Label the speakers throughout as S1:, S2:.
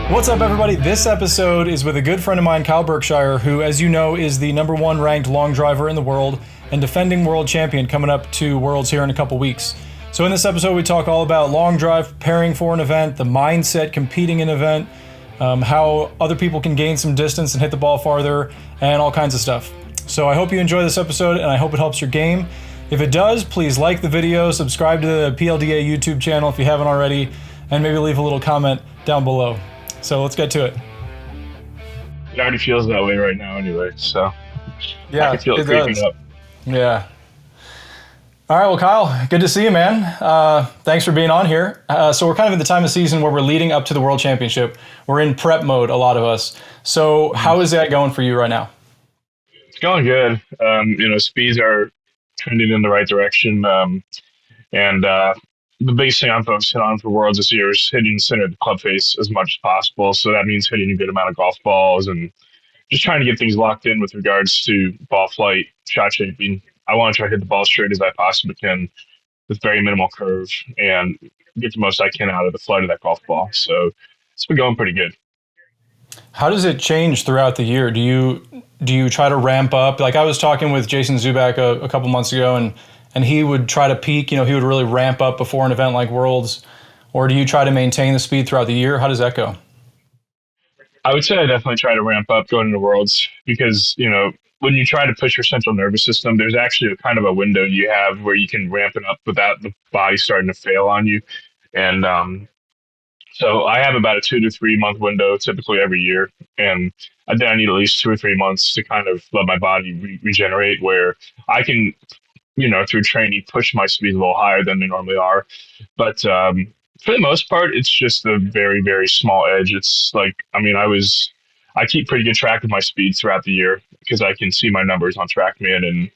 S1: What's up, everybody? This episode is with a good friend of mine, Kyle Berkshire, who, as you know, is the #1 ranked long driver in the world and defending world champion coming up to Worlds here in a couple weeks. So in this episode, we talk all about long drive, preparing for an event, the mindset, competing in an event, how other people can gain some distance and hit the ball farther, and all kinds of stuff. So I hope you enjoy this episode, and I hope it helps your game. If it does, please like the video, subscribe to the PLDA YouTube channel if you haven't already, and maybe leave a little comment down below. So let's get to it.
S2: It already feels that way right now anyway, so
S1: yeah,
S2: I can feel it creeping up.
S1: Yeah. All right, well, Kyle, good to see you, man. Thanks for being on here. So we're kind of in the time of season where we're leading up to the World Championship. We're in prep mode, a lot of us. So how is that going for you right now?
S2: It's going good. Speeds are trending in the right direction. And the biggest thing I'm focusing on for Worlds this year is hitting the center of the club face as much as possible. So that means hitting a good amount of golf balls and just trying to get things locked in with regards to ball flight, shot shaping. I want to try to hit the ball straight as I possibly can with very minimal curve and get the most I can out of the flight of that golf ball. So it's been going pretty good.
S1: How does it change throughout the year? Do you try to ramp up? Like I was talking with Jason Zubak a couple months ago, and he would try to peak, he would really ramp up before an event like Worlds, or do you try to maintain the speed throughout the year? How does that go?
S2: I would say I definitely try to ramp up going into Worlds because, when you try to push your central nervous system, there's actually a kind of a window you have where you can ramp it up without the body starting to fail on you. And so I have about a 2 to 3 month window typically every year. And then I need at least 2 or 3 months to kind of let my body regenerate where I can, through training, push my speed a little higher than they normally are. But for the most part, it's just a very, very small edge. It's like, I keep pretty good track of my speed throughout the year because I can see my numbers on Trackman. And,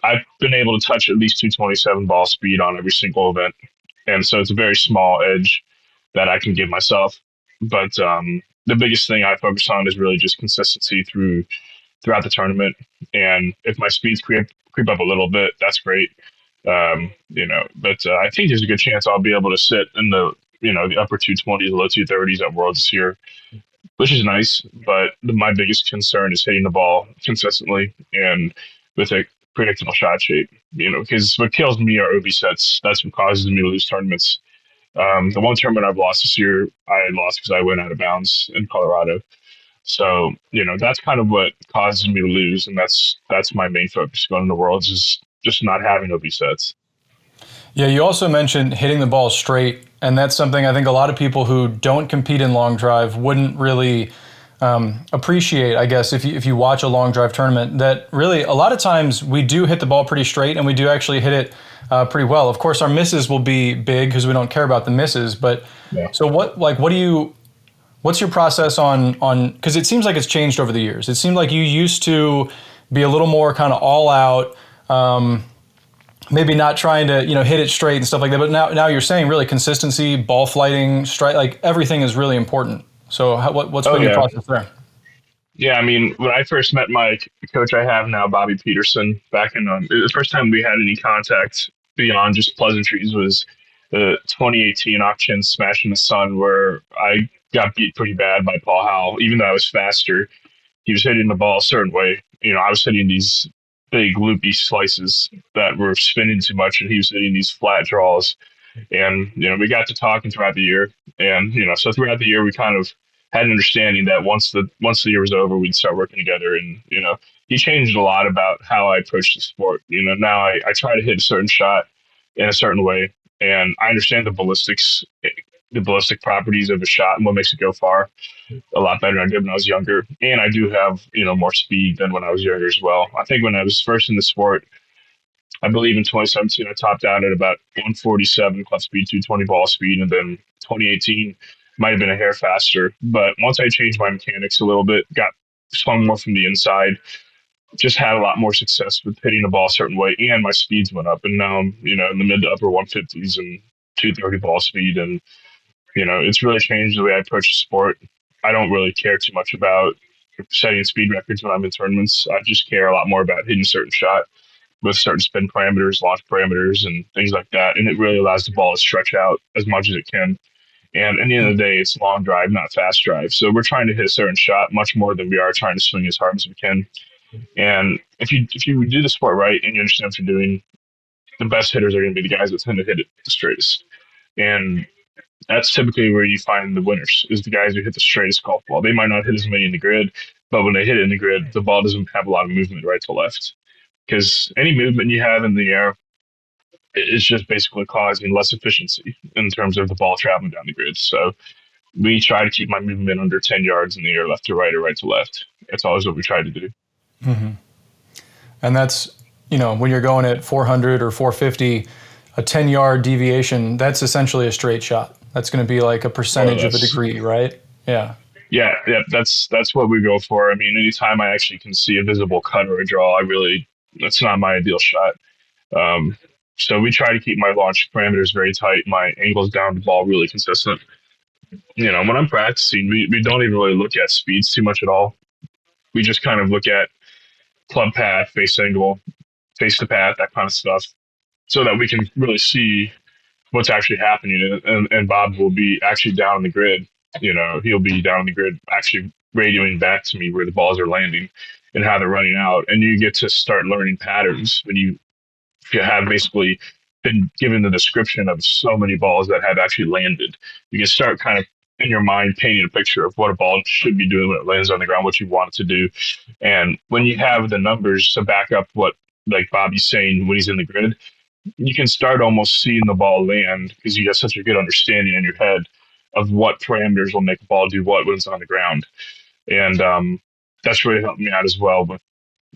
S2: I've been able to touch at least 227 ball speed on every single event. And so it's a very small edge that I can give myself. But the biggest thing I focus on is really just consistency throughout the tournament. And if my speeds creep up a little bit, that's great. But I think there's a good chance I'll be able to sit in the upper 220s, low 230s at Worlds this year, which is nice. But my biggest concern is hitting the ball consistently and with a predictable shot shape, because what kills me are OB sets. That's what causes me to lose tournaments. The one tournament I've lost this year, I lost because I went out of bounds in Colorado. So, that's kind of what causes me to lose. And that's my main focus going into Worlds is just not having OB sets.
S1: Yeah, you also mentioned hitting the ball straight. And that's something I think a lot of people who don't compete in long drive wouldn't really appreciate, I guess, if you watch a long drive tournament, that really a lot of times we do hit the ball pretty straight and we do actually hit it pretty well. Of course, our misses will be big because we don't care about the misses. But yeah. So what's your process on, because it seems like it's changed over the years. It seemed like you used to be a little more kind of all out, maybe not trying to, hit it straight and stuff like that. But now you're saying really consistency, ball flighting, strike, like everything is really important. So what's been your process there?
S2: Yeah, when I first met my coach I have now, Bobby Peterson, back in the first time we had any contact beyond just pleasantries was the 2018 Auction Smash in the Sun, where I got beat pretty bad by Paul Howell. Even though I was faster, he was hitting the ball a certain way. I was hitting these big loopy slices that were spinning too much, and he was hitting these flat draws. And, we got to talking throughout the year. And, so throughout the year, we kind of had an understanding that once the year was over, we'd start working together. And, he changed a lot about how I approach the sport. Now I try to hit a certain shot in a certain way. And I understand the ballistic properties of a shot and what makes it go far a lot better than I did when I was younger. And I do have, more speed than when I was younger as well. I think when I was first in the sport, I believe in 2017, I topped out at about 147 club speed, 220 ball speed. And then 2018 might have been a hair faster. But once I changed my mechanics a little bit, got swung more from the inside, just had a lot more success with hitting the ball a certain way, and my speeds went up. And now I'm, in the mid to upper 150s and 230 ball speed. And, it's really changed the way I approach the sport. I don't really care too much about setting speed records when I'm in tournaments. I just care a lot more about hitting a certain shot with certain spin parameters, launch parameters, and things like that. And it really allows the ball to stretch out as much as it can. And at the end of the day, it's long drive, not fast drive. So we're trying to hit a certain shot much more than we are trying to swing as hard as we can. And if you do the sport right and you understand what you're doing, the best hitters are going to be the guys that tend to hit it the straightest. And that's typically where you find the winners is the guys who hit the straightest golf ball. They might not hit as many in the grid, but when they hit it in the grid, the ball doesn't have a lot of movement right to left. Because any movement you have in the air is just basically causing less efficiency in terms of the ball traveling down the grid. So we try to keep my movement under 10 yards in the air, left to right or right to left. That's always what we try to do.
S1: And that's, when you're going at 400 or 450, a 10-yard deviation, that's essentially a straight shot. That's going to be like a percentage of a degree, right? Yeah.
S2: Yeah, that's what we go for. I mean, anytime I actually can see a visible cut or a draw, that's not my ideal shot. So we try to keep my launch parameters very tight, my angles down the ball really consistent. When I'm practicing, we don't even really look at speeds too much at all. We just kind of look at club path, face angle, face to path, that kind of stuff, so that we can really see what's actually happening. And Bob will be actually down in the grid. He'll be down in the grid actually radioing back to me where the balls are landing and how they're running out. And you get to start learning patterns when you have basically been given the description of so many balls that have actually landed. You can start kind of in your mind painting a picture of what a ball should be doing when it lands on the ground, what you want it to do. And when you have the numbers to back up what, like Bobby's saying, when he's in the grid, you can start almost seeing the ball land because you have such a good understanding in your head of what parameters will make a ball do what when it's on the ground. And that's really helped me out as well with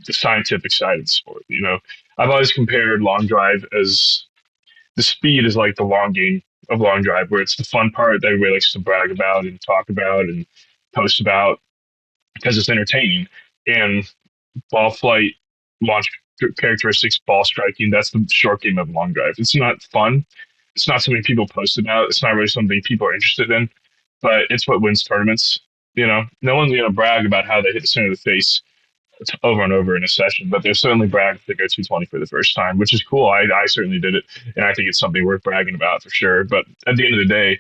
S2: the scientific side of the sport. I've always compared long drive as the speed is like the long game of long drive, where it's the fun part that everybody likes to brag about and talk about and post about because it's entertaining. And ball flight, launch characteristics, ball striking, that's the short game of long drive. It's not fun. It's not something people post about. It's not really something people are interested in, but it's what wins tournaments. No one's going to brag about how they hit the center of the face over and over in a session, but they'll certainly brag if they go 220 for the first time, which is cool. I certainly did it, and I think it's something worth bragging about for sure. But at the end of the day,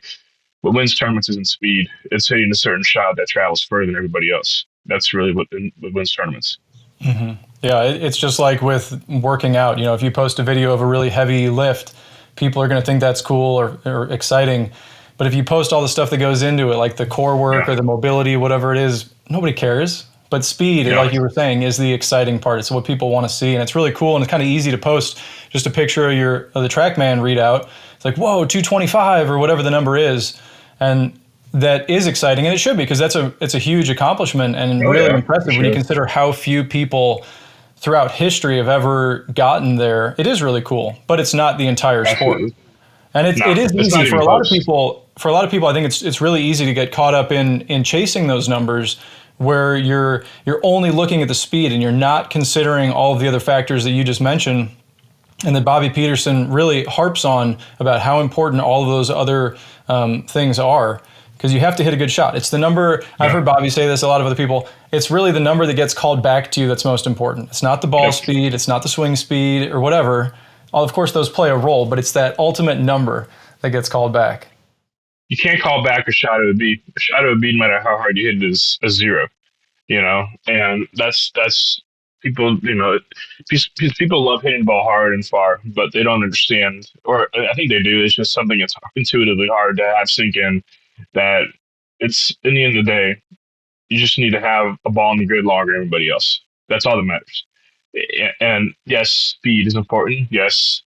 S2: what wins tournaments isn't speed. It's hitting a certain shot that travels further than everybody else. That's really what wins tournaments.
S1: Yeah, it's just like with working out. If you post a video of a really heavy lift, people are going to think that's cool or exciting. But if you post all the stuff that goes into it, like the core work or the mobility, whatever it is, nobody cares. But speed, like you were saying, is the exciting part. It's what people want to see, and it's really cool, and it's kind of easy to post just a picture of the Trackman readout. It's like, whoa, 225 or whatever the number is, and that is exciting, and it should be, because it's a huge accomplishment and really impressive when you consider how few people throughout history have ever gotten there. It is really cool, but it's not the entire sport. And it is easy for a lot of people. For a lot of people, I think it's really easy to get caught up in chasing those numbers, where you're only looking at the speed and you're not considering all of the other factors that you just mentioned, and that Bobby Peterson really harps on about how important all of those other things are, because you have to hit a good shot. It's the number, I've heard Bobby say this, a lot of other people, it's really the number that gets called back to you that's most important. It's not the ball speed, it's not the swing speed or whatever. Of course, those play a role, but it's that ultimate number that gets called back.
S2: You can't call back a shot of a beat. A shot of a beat, no matter how hard you hit it, is a zero. And that's people. People love hitting the ball hard and far, but they don't understand, or I think they do. It's just something that's intuitively hard to have sink in. That it's in the end of the day, you just need to have a ball in the grid longer than everybody else. That's all that matters. And yes, speed is important. Yes,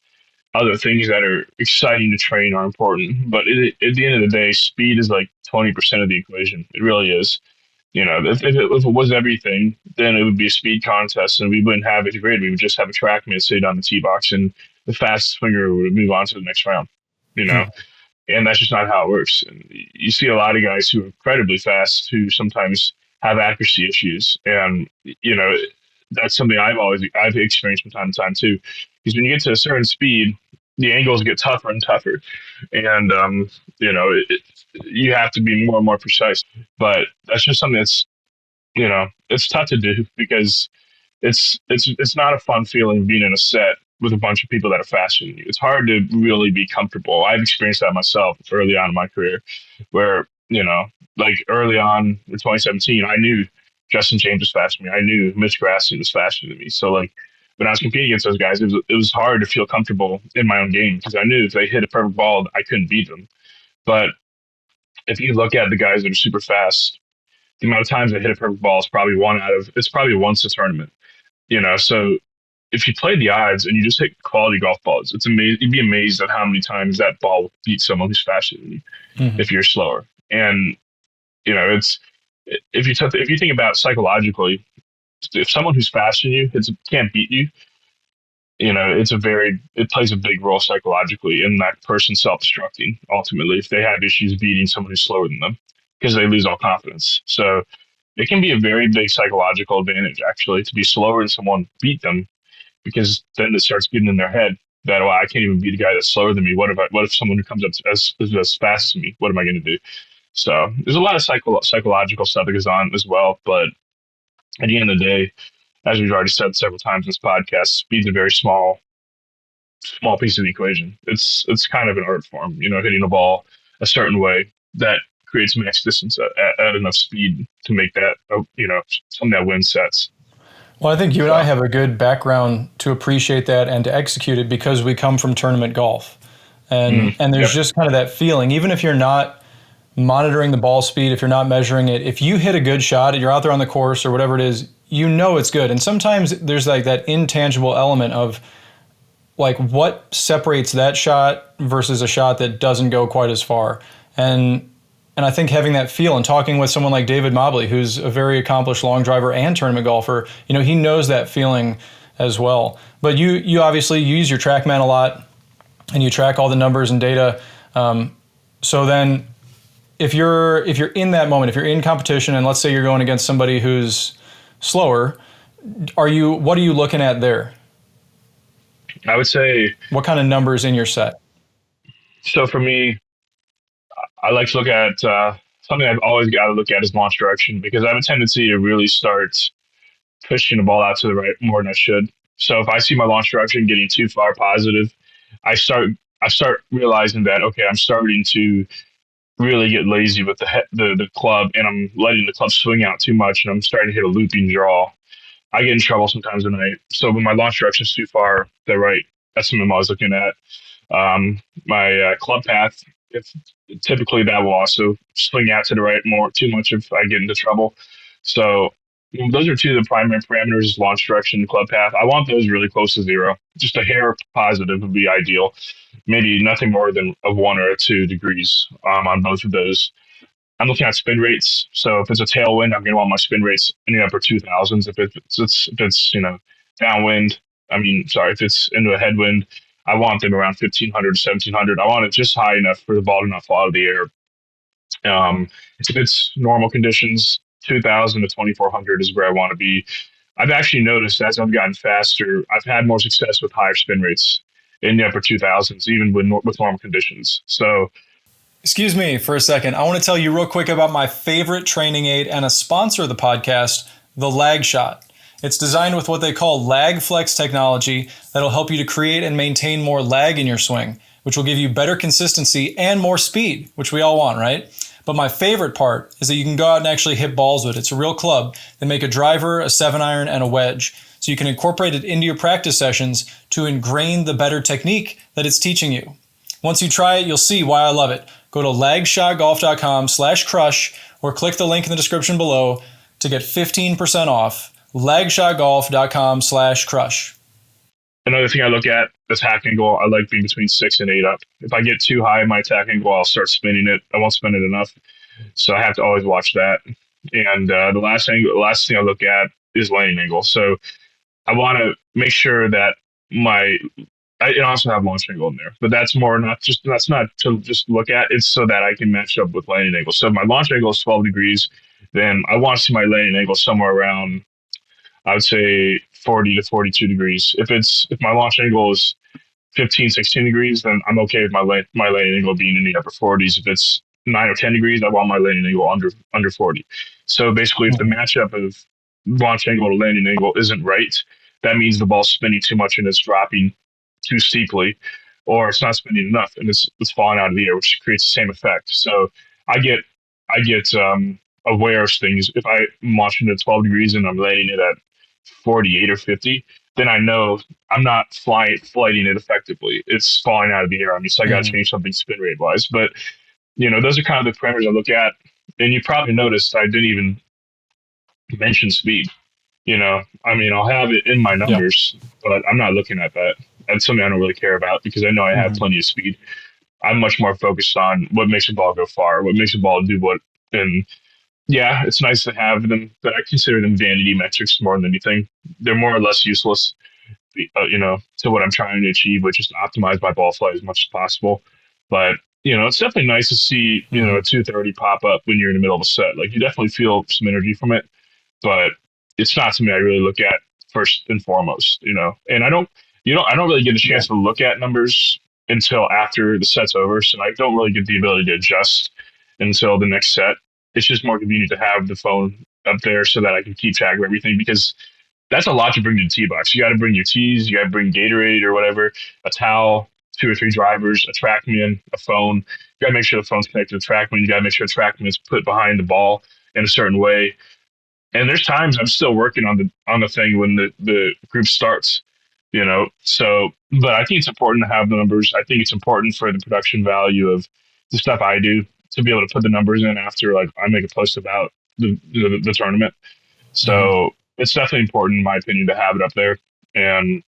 S2: other things that are exciting to train are important. But at the end of the day, speed is like 20% of the equation. It really is. If it was everything, then it would be a speed contest, and we wouldn't have a grid. We would just have a Trackman sit on the tee box, and the fastest swinger would move on to the next round. And that's just not how it works. And you see a lot of guys who are incredibly fast who sometimes have accuracy issues, and that's something I've experienced from time to time too. Because when you get to a certain speed, the angles get tougher and tougher, and you have to be more and more precise. But that's just something that's it's tough to do, because it's not a fun feeling being in a set with a bunch of people that are faster than you. It's hard to really be comfortable. I've experienced that myself early on in my career, where like early on in 2017, I knew Justin James was faster than me. I knew Mitch Grassley was faster than me. So like when I was competing against those guys, it was hard to feel comfortable in my own game because I knew if they hit a perfect ball, I couldn't beat them. But if you look at the guys that are super fast, the amount of times they hit a perfect ball is probably it's probably once a tournament. So if you play the odds and you just hit quality golf balls, it's amazing. You'd be amazed at how many times that ball will beat someone who's faster than you if you're slower. And it's if you think about psychologically, if someone who's faster than you can't beat you, it plays a big role psychologically in that person self-destructing ultimately if they have issues beating someone who's slower than them because they lose all confidence. So it can be a very big psychological advantage actually to be slower than someone beat them because then it starts getting in their head that I can't even beat a guy that's slower than me. What if someone who comes up as fast as me? What am I going to do? So there's a lot of psychological stuff that goes on as well. But at the end of the day, as we've already said several times in this podcast, speed's a very small piece of the equation. It's kind of an art form, hitting a ball a certain way that creates max distance at enough speed to make that, something that wins sets.
S1: Well, I think you and I have a good background to appreciate that and to execute it because we come from tournament golf. And there's just kind of that feeling, even if you're not monitoring the ball speed, if you're not measuring it, if you hit a good shot and you're out there on the course or whatever it is, it's good. And sometimes there's like that intangible element of like what separates that shot versus a shot that doesn't go quite as far. And I think having that feel and talking with someone like David Mobley, who's a very accomplished long driver and tournament golfer, he knows that feeling as well. But you obviously use your Trackman a lot and you track all the numbers and data. So then if you're in that moment, if you're in competition and let's say you're going against somebody who's slower, what are you looking at there?
S2: I would say,
S1: what kind of numbers in your set?
S2: So for me, I like to look at something I've always got to look at is launch direction because I have a tendency to really start pushing the ball out to the right more than I should. So if I see my launch direction getting too far positive, I start realizing that okay, I'm starting to really get lazy with the club, and I'm letting the club swing out too much, and I'm starting to hit a looping draw. I get in trouble sometimes at night. So when my launch direction is too far to the right, that's something I'm always looking at. My club path, if typically that will also swing out to the right more too much if I get into trouble. So those are two of the primary parameters: is launch direction and club path. I want those really close to zero. Just a hair positive would be ideal. Maybe nothing more than a 1 or a 2 degrees on both of those. I'm looking at spin rates. So if it's a tailwind, I'm going to want my spin rates in the upper 2000s. If it's downwind, if it's into a headwind, I want them around 1500 to 1700. I want it just high enough for the ball to not fall out of the air. If it's normal conditions, 2000 to 2400 is where I want to be. I've actually noticed as I've gotten faster, I've had more success with higher spin rates in the upper 2000s, even with normal conditions. So,
S1: excuse me for a second. I want to tell you real quick about my favorite training aid and a sponsor of the podcast, the Lag Shot. It's designed with what they call lag flex technology that'll help you to create and maintain more lag in your swing, which will give you better consistency and more speed, which we all want, right? But my favorite part is that you can go out and actually hit balls with it. It's a real club. They make a driver, a 7-iron, and a wedge. So you can incorporate it into your practice sessions to ingrain the better technique that it's teaching you. Once you try it, you'll see why I love it. Go to lagshotgolf.com/crush or click the link in the description below to get 15% off. lagshotgolf.com/crush.
S2: Another thing I look at is attack angle. I like being between 6 and 8 up. If I get too high in my attack angle, I'll start spinning it. I won't spin it enough. So I have to always watch that. And the last thing I look at is landing angle. So I want to make sure that I also have launch angle in there, but that's not to just look at. It's so that I can match up with landing angle. So if my launch angle is 12 degrees, then I want to see my landing angle somewhere around, I would say 40 to 42 degrees. If my launch angle is 15, 16 degrees, then I'm okay with my landing angle being in the upper 40s. If it's 9 or 10 degrees, I want my landing angle under 40. So basically, if the matchup of launch angle to landing angle isn't right, that means the ball's spinning too much and it's dropping too steeply, or it's not spinning enough and it's falling out of the air, which creates the same effect. So I get I get aware of things. If I'm watching at 12 degrees and I'm landing it at 48 or 50, then I know I'm not flighting it effectively. It's falling out of the air on me, so I got to
S1: Mhm.
S2: change something spin rate wise. But those are kind of the parameters I look at. And you probably noticed I didn't even mention speed. I mean, I'll have it in my
S1: Yeah.
S2: numbers, but I'm not looking at that. That's something I don't really care about because I know I have
S1: Mhm.
S2: plenty of speed. I'm much more focused on what makes a ball go far, what makes a ball do what. And yeah, it's nice to have them, but I consider them vanity metrics more than anything. They're more or less useless, to what I'm trying to achieve, which is to optimize my ball flight as much as possible. But it's definitely nice to see
S1: Mhm.
S2: a 230 pop up when you're in the middle of a set. Like you definitely feel some energy from it, but it's not something I really look at first and foremost. And I don't really get a
S1: Yeah.
S2: chance to look at numbers until after the set's over, so I don't really get the ability to adjust until the next set. It's just more convenient to have the phone up there so that I can keep track of everything because that's a lot to bring to the tee box. You got to bring your tees, you got to bring Gatorade or whatever, a towel, two or three drivers, a Trackman, a phone. You got to make sure the phone's connected to the Trackman. You got to make sure the Trackman is put behind the ball in a certain way. And there's times I'm still working on the thing when the group starts. So but I think it's important to have the numbers. I think it's important for the production value of the stuff I do to be able to put the numbers in after like I make a post about the tournament.
S1: Mhm.
S2: So it's definitely important, in my opinion, to have it up there. And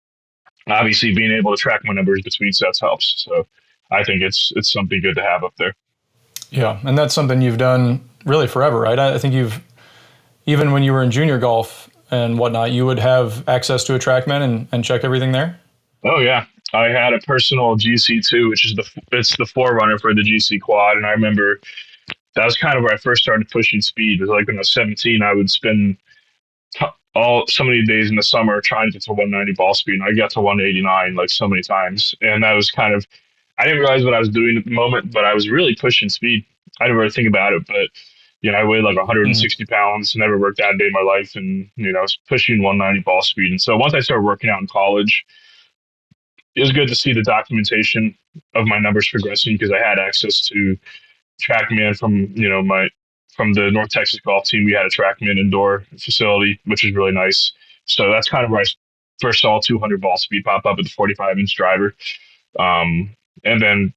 S2: obviously, being able to track my numbers between sets helps. So I think it's something good to have up there.
S1: Yeah, and that's something you've done really forever, right? I think you've even when you were in junior golf and whatnot, you would have access to a TrackMan and check everything there.
S2: Oh yeah, I had a personal GC2, which is it's the forerunner for the GC quad, and I remember that was kind of where I first started pushing speed. It was like when I was 17, I would spend all so many days in the summer trying to get to 190 ball speed, and I got to 189 like so many times, and that was kind of I didn't realize what I was doing at the moment, but I was really pushing speed. I didn't really think about it, but I weighed like
S1: Mhm.
S2: 160 pounds, never worked out a day in my life, and I was pushing 190 ball speed. And so once I started working out in college, it was good to see the documentation of my numbers progressing because I had access to TrackMan from my from the North Texas golf team. We had a TrackMan indoor facility, which is really nice. So that's kind of where I first saw 200 ball speed pop up with the 45-inch driver. And then,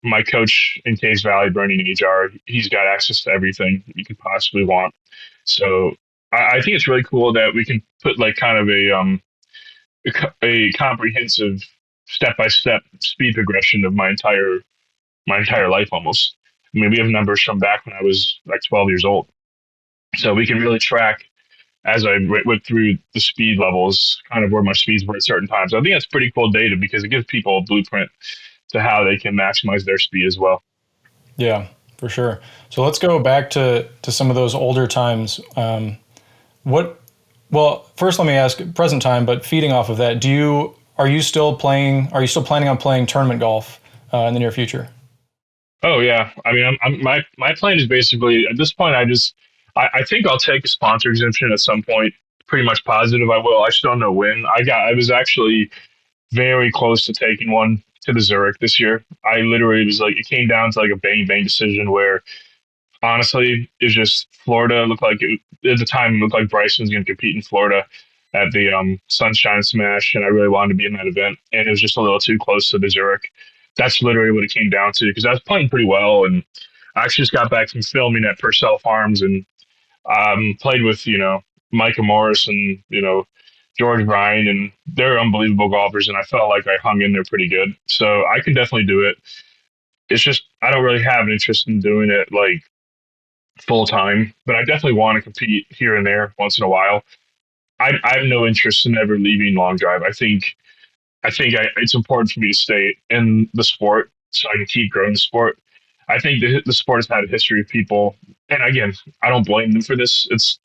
S2: my coach in Case Valley, Bernie Najar, he's got access to everything you could possibly want. So I think it's really cool that we can put like kind of a comprehensive step by step speed progression of my entire life almost. I mean, we have numbers from back when I was like 12 years old. So we can really track as I went through the speed levels, kind of where my speeds were at certain times. I think that's pretty cool data because it gives people a blueprint to how they can maximize their speed as well.
S1: Yeah, for sure. So let's go back to some of those older times. What? Well, first let me ask present time, but feeding off of that, do you are you still playing? Are you still planning on playing tournament golf in the near future?
S2: Oh yeah, I mean, my plan is basically at this point. I think I'll take a sponsor exemption at some point. Pretty much positive I will. I just don't know when. I was actually very close to taking one to the Zurich this year. I literally was like, it came down to like a bang bang decision where honestly, it's just Florida looked like at the time it looked like Bryson was going to compete in Florida at the Sunshine Smash, and I really wanted to be in that event, and it was just a little too close to the Zurich. That's literally what it came down to because I was playing pretty well, and I actually just got back from filming at Purcell Farms and played with Micah Morris and George Bryan, and they're unbelievable golfers, and I felt like I hung in there pretty good. So I can definitely do it. It's just I don't really have an interest in doing it like full time, but I definitely want to compete here and there once in a while. I have no interest in ever leaving long drive. I think it's important for me to stay in the sport so I can keep growing the sport. I think the sport has had a history of people, and again, I don't blame them for this. It's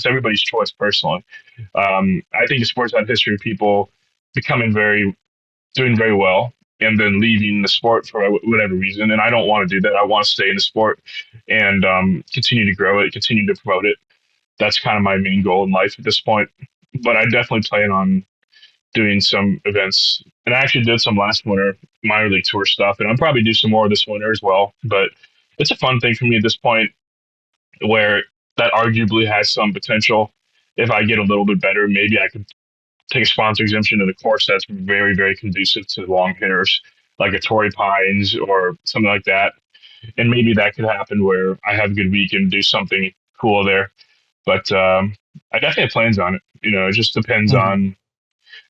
S2: everybody's choice personally. I think the sport's had a history of people becoming doing very well and then leaving the sport for whatever reason. And I don't want to do that. I want to stay in the sport and continue to grow it, continue to promote it. That's kind of my main goal in life at this point. But I definitely plan on doing some events and I actually did some last winter, minor league tour stuff, and I'll probably do some more this winter as well. But it's a fun thing for me at this point, where that arguably has some potential. If I get a little bit better, maybe I could take a sponsor exemption in a course that's very, very conducive to long hitters, like a Torrey Pines or something like that. And maybe that could happen where I have a good week and do something cool there. But I definitely have plans on it. It just depends
S1: Mhm.
S2: on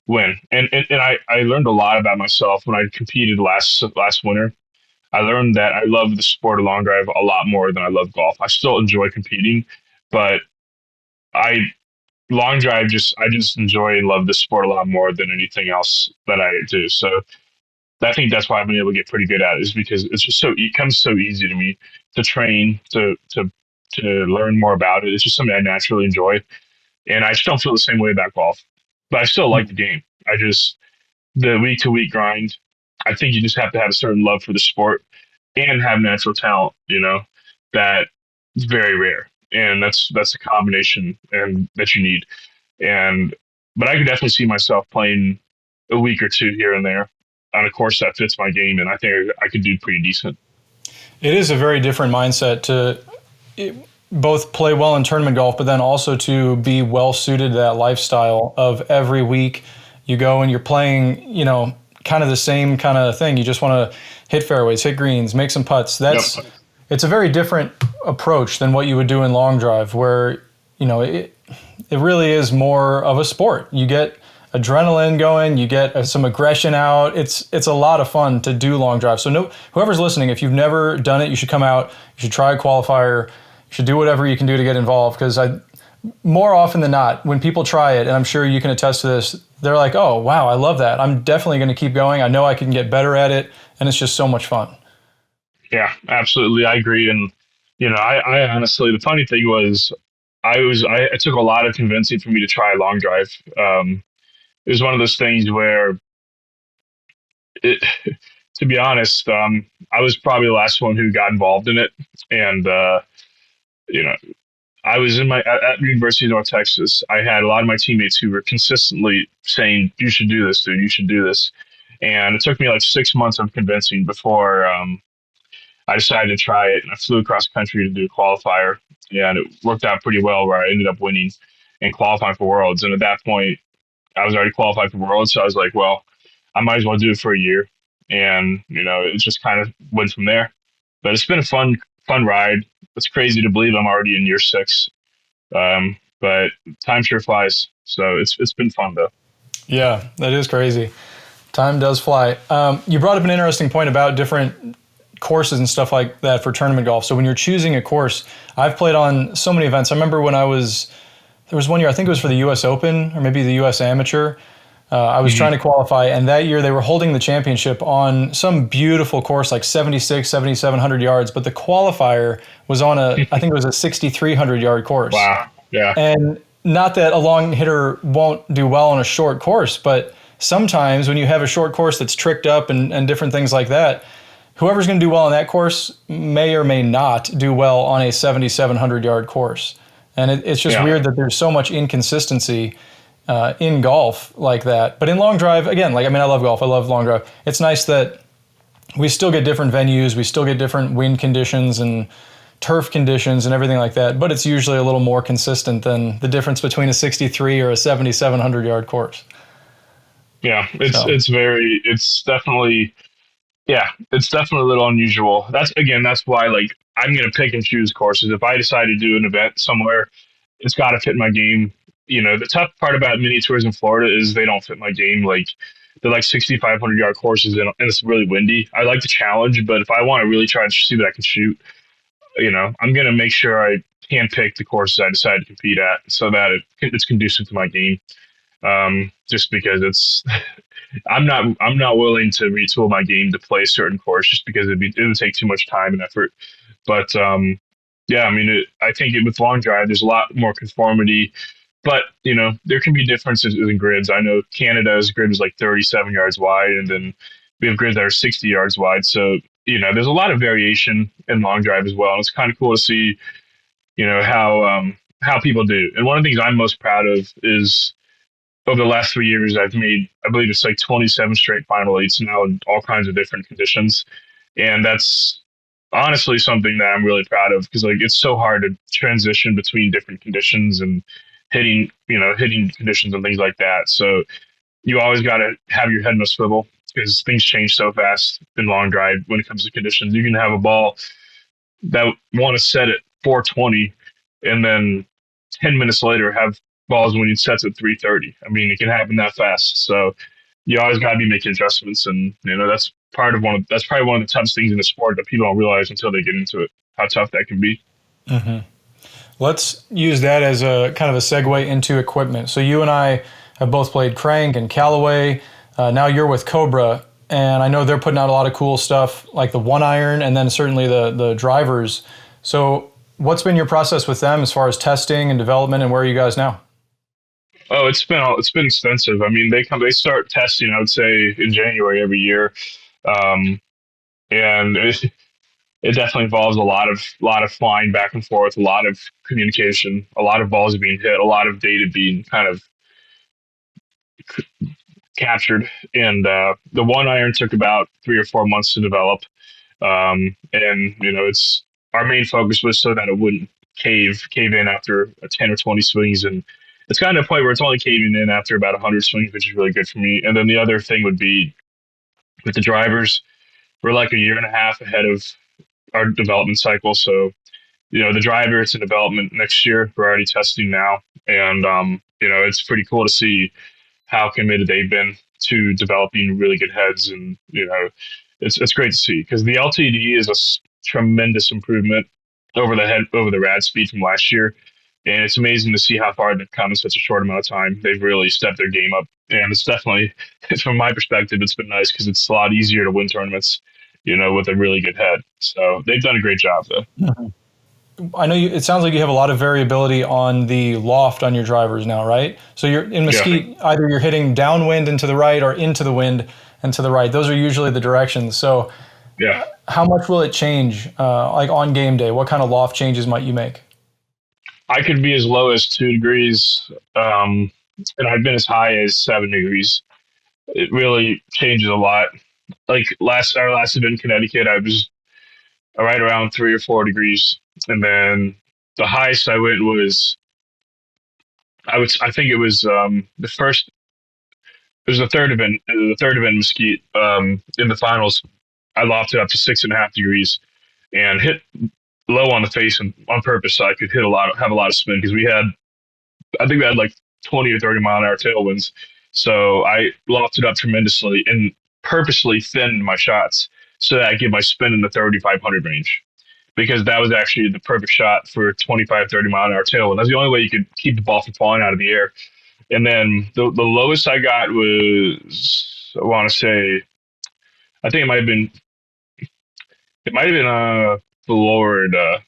S2: when. And I learned a lot about myself when I competed last winter. I learned that I love the sport of long drive a lot more than I love golf. I still enjoy competing, but I I just enjoy and love the sport a lot more than anything else that I do. So I think that's why I've been able to get pretty good at it, is because it comes so easy to me to train, to learn more about it. It's just something I naturally enjoy, and I just don't feel the same way about golf. But I still like the game. I just the week to week grind. I think you just have to have a certain love for the sport and have natural talent. That is very rare, and that's a combination and that you need. And but I could definitely see myself playing a week or two here and there on a course that fits my game, and I think I could do pretty decent.
S1: It is a very different mindset to both play well in tournament golf, but then also to be well suited to that lifestyle of every week you go and you're playing, kind of the same kind of thing. You just want to hit fairways, hit greens, make some putts.
S2: Yep.
S1: It's a very different approach than what you would do in long drive, where it really is more of a sport. You get adrenaline going, you get some aggression out. It's a lot of fun to do long drive. So whoever's listening, if you've never done it, you should come out. You should try a qualifier. You should do whatever you can do to get involved, because more often than not, when people try it, and I'm sure you can attest to this, they're like, oh, wow, I love that. I'm definitely going to keep going. I know I can get better at it, and it's just so much fun.
S2: Yeah, absolutely. I agree. And, I honestly, the funny thing was, it took a lot of convincing for me to try a long drive. It was one of those things where, it, to be honest, I was probably the last one who got involved in it. And, you know, I was at the University of North Texas. I had a lot of my teammates who were consistently saying, "You should do this, dude. You should do this." And it took me like 6 months of convincing before I decided to try it. And I flew across country to do a qualifier, and it worked out pretty well, where I ended up winning and qualifying for Worlds. And at that point, I was already qualified for Worlds, so I was like, well, I might as well do it for a year. And it just kind of went from there. But it's been a fun ride. It's crazy to believe I'm already in year 6. But time sure flies. So it's been fun though.
S1: Yeah, that is crazy. Time does fly. You brought up an interesting point about different courses and stuff like that for tournament golf. So when you're choosing a course, I've played on so many events. I remember there was one year, I think it was for the U.S. Open or maybe the U.S. Amateur. I was trying to qualify, and that year they were holding the championship on some beautiful course, like 76, 7,700 yards, but the qualifier was on I think it was a 6,300 yard course.
S2: Wow. Yeah.
S1: And not that a long hitter won't do well on a short course, but sometimes when you have a short course that's tricked up and different things like that, whoever's going to do well on that course may or may not do well on a 7,700 yard course. And it's just weird that there's so much inconsistency in golf like that. But in long drive, again, I love golf. I love long drive. It's nice that we still get different venues. We still get different wind conditions and turf conditions and everything like that. But it's usually a little more consistent than the difference between a 63 or a 7,700 yard course.
S2: Yeah. It's definitely a little unusual. That's why, I'm going to pick and choose courses. If I decide to do an event somewhere, it's got to fit my game. The tough part about mini tours in Florida is they don't fit my game. They're like 6,500 yard courses, and it's really windy. I like the challenge, but if I want to really try and see what I can shoot, I'm going to make sure I can pick the courses I decide to compete at, so that it's conducive to my game. Just because I'm not willing to retool my game to play a certain course, just because it would take too much time and effort. But yeah, I think with long drive, there's a lot more conformity. But there can be differences in grids. I know Canada's grid is like 37 yards wide, and then we have grids that are 60 yards wide. So there's a lot of variation in long drive as well. And it's kind of cool to see how people do. And one of the things I'm most proud of is over the last 3 years, I've made, I believe it's like 27 straight final eights now in all kinds of different conditions. And that's honestly something that I'm really proud of because like it's so hard to transition between different conditions and hitting conditions and things like that. So you always got to have your head in a swivel because things change so fast in long drive when it comes to conditions. You can have a ball that want to set at 420 and then 10 minutes later have balls when it sets at 330. I mean, it can happen that fast. So you always got to be making adjustments. And, that's probably one of the toughest things in the sport that people don't realize until they get into it, how tough that can be.
S1: Mm-hmm. Let's use that as a kind of a segue into equipment. So you and I have both played Crank and Callaway. Now you're with Cobra, and I know they're putting out a lot of cool stuff like the 1-iron and then certainly the drivers. So what's been your process with them as far as testing and development, and where are you guys now?
S2: Oh, it's been extensive. I mean, they start testing, I would say, in January every year, um, and it definitely involves a lot of flying back and forth, a lot of communication, a lot of balls being hit, a lot of data being kind of captured. And the 1-iron took about 3 or 4 months to develop. And it's our main focus was so that it wouldn't cave in after a 10 or 20 swings, and it's gotten to a point where it's only caving in after about 100 swings, which is really good for me. And then the other thing would be with the drivers, we're like a year and a half ahead of our development cycle. So the driver, it's in development next year. We're already testing now, and it's pretty cool to see how committed they've been to developing really good heads. And it's great to see because the LTD is a tremendous improvement over the rad speed from last year, and it's amazing to see how far they've come in such a short amount of time. They've really stepped their game up, and it's definitely, from my perspective, it's been nice because it's a lot easier to win tournaments, with a really good head. So they've done a great job, though.
S1: Mm-hmm. I know it sounds like you have a lot of variability on the loft on your drivers now, right? So you're in Mesquite, yeah. Either you're hitting downwind and to the right or into the wind and to the right. Those are usually the directions. So
S2: yeah,
S1: how much will it change, like on game day? What kind of loft changes might you make?
S2: I could be as low as 2 degrees, and I've been as high as 7 degrees. It really changes a lot. Like our last event in Connecticut, I was right around 3 or 4 degrees, and then the highest I went was I think it was the first. It was the third event in Mesquite. In the finals, I lofted up to 6.5 degrees and hit low on the face and on purpose so I could have a lot of spin because I think we had like 20 or 30 mile an hour tailwinds. So I lofted up tremendously and purposely thinned my shots so that I get my spin in the 3,500 range because that was actually the perfect shot for 25, 30 mile an hour tailwind. That's the only way you could keep the ball from falling out of the air. And then the lowest I got was, I want to say, I think it might have been Florida,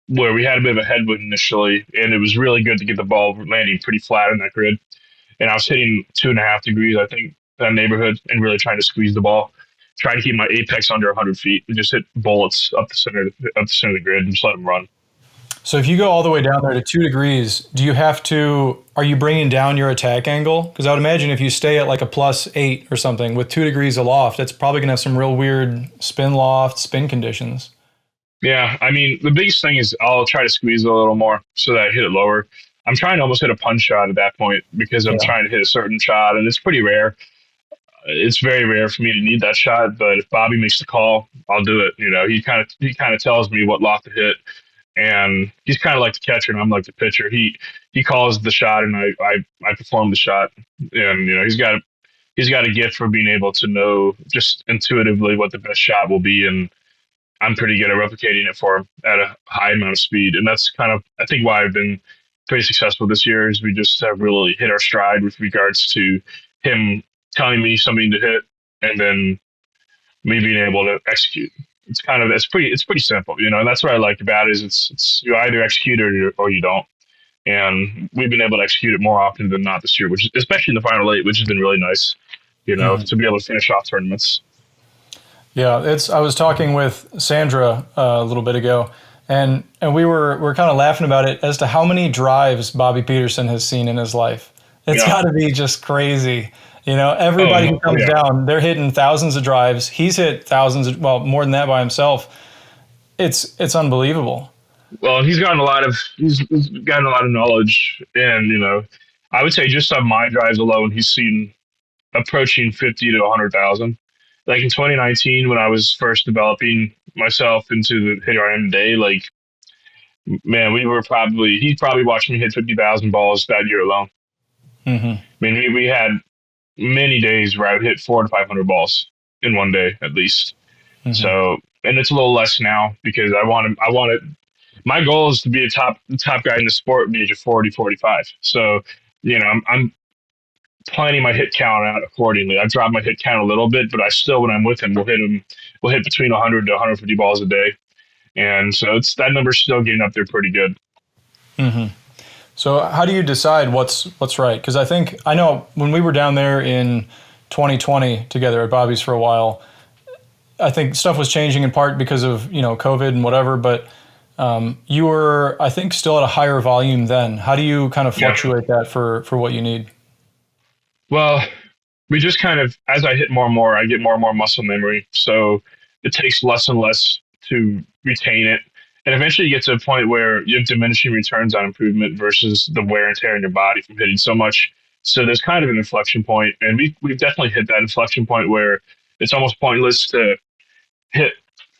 S2: where we had a bit of a headwind initially, and it was really good to get the ball landing pretty flat in that grid. And I was hitting 2.5 degrees, I think, that neighborhood, and really trying to squeeze the ball, trying to keep my apex under 100 feet, and just hit bullets up the center of the grid and just let them run.
S1: So if you go all the way down there to 2 degrees, are you bringing down your attack angle? Because I would imagine if you stay at like a +8 or something with 2 degrees aloft, it's probably going to have some real weird spin conditions.
S2: Yeah, I mean, the biggest thing is I'll try to squeeze it a little more so that I hit it lower. I'm trying to almost hit a punch shot at that point because I'm trying to hit a certain shot, and it's pretty rare. It's very rare for me to need that shot, but if Bobby makes the call, I'll do it. He kind of tells me what loft to hit, and he's kind of like the catcher, and I'm like the pitcher. He calls the shot, and I perform the shot, and he's got a gift for being able to know just intuitively what the best shot will be, and I'm pretty good at replicating it for him at a high amount of speed. And that's kind of, I think, why I've been pretty successful this year is we just have really hit our stride with regards to him telling me something to hit and then me being able to execute. It's pretty simple, and that's what I like about it is it's you either execute or you don't. And we've been able to execute it more often than not this year, which especially in the final eight, which has been really nice, to be able to finish off tournaments.
S1: Yeah, I was talking with Sandra a little bit ago, and we were kind of laughing about it as to how many drives Bobby Peterson has seen in his life. It's
S2: Yeah.
S1: got to be just crazy.
S2: Oh,
S1: Everybody who comes
S2: yeah.
S1: down, they're hitting thousands of drives. He's hit thousands, well, more than that by himself. It's unbelievable.
S2: Well, he's gotten a lot of knowledge, and I would say just on my drives alone, he's seen approaching 50 to 100,000. Like in 2019, when I was first developing myself into the hitter I am today, like man, he probably watched me hit 50,000 balls that year alone.
S1: Hmm.
S2: I mean, we had many days where I would hit 400 to 500 balls in one day at least.
S1: Hmm.
S2: So, and it's a little less now because my goal is to be a top guy in the sport at the age of 40, 45. So, I'm planning my hit count out accordingly. I've dropped my hit count a little bit, but I still, when I'm with him, we'll hit between 100 to 150 balls a day. And so that number's still getting up there pretty good.
S1: Hmm. So how do you decide what's right? Because I know when we were down there in 2020 together at Bobby's for a while, I think stuff was changing in part because of COVID and whatever. But you were, I think, still at a higher volume then. How do you kind of
S2: Yeah.
S1: fluctuate that for what you need?
S2: Well, we just kind of, as I hit more and more, I get more and more muscle memory. So it takes less and less to retain it. And eventually you get to a point where you have diminishing returns on improvement versus the wear and tear in your body from hitting so much. So there's kind of an inflection point, and we've definitely hit that inflection point where it's almost pointless to hit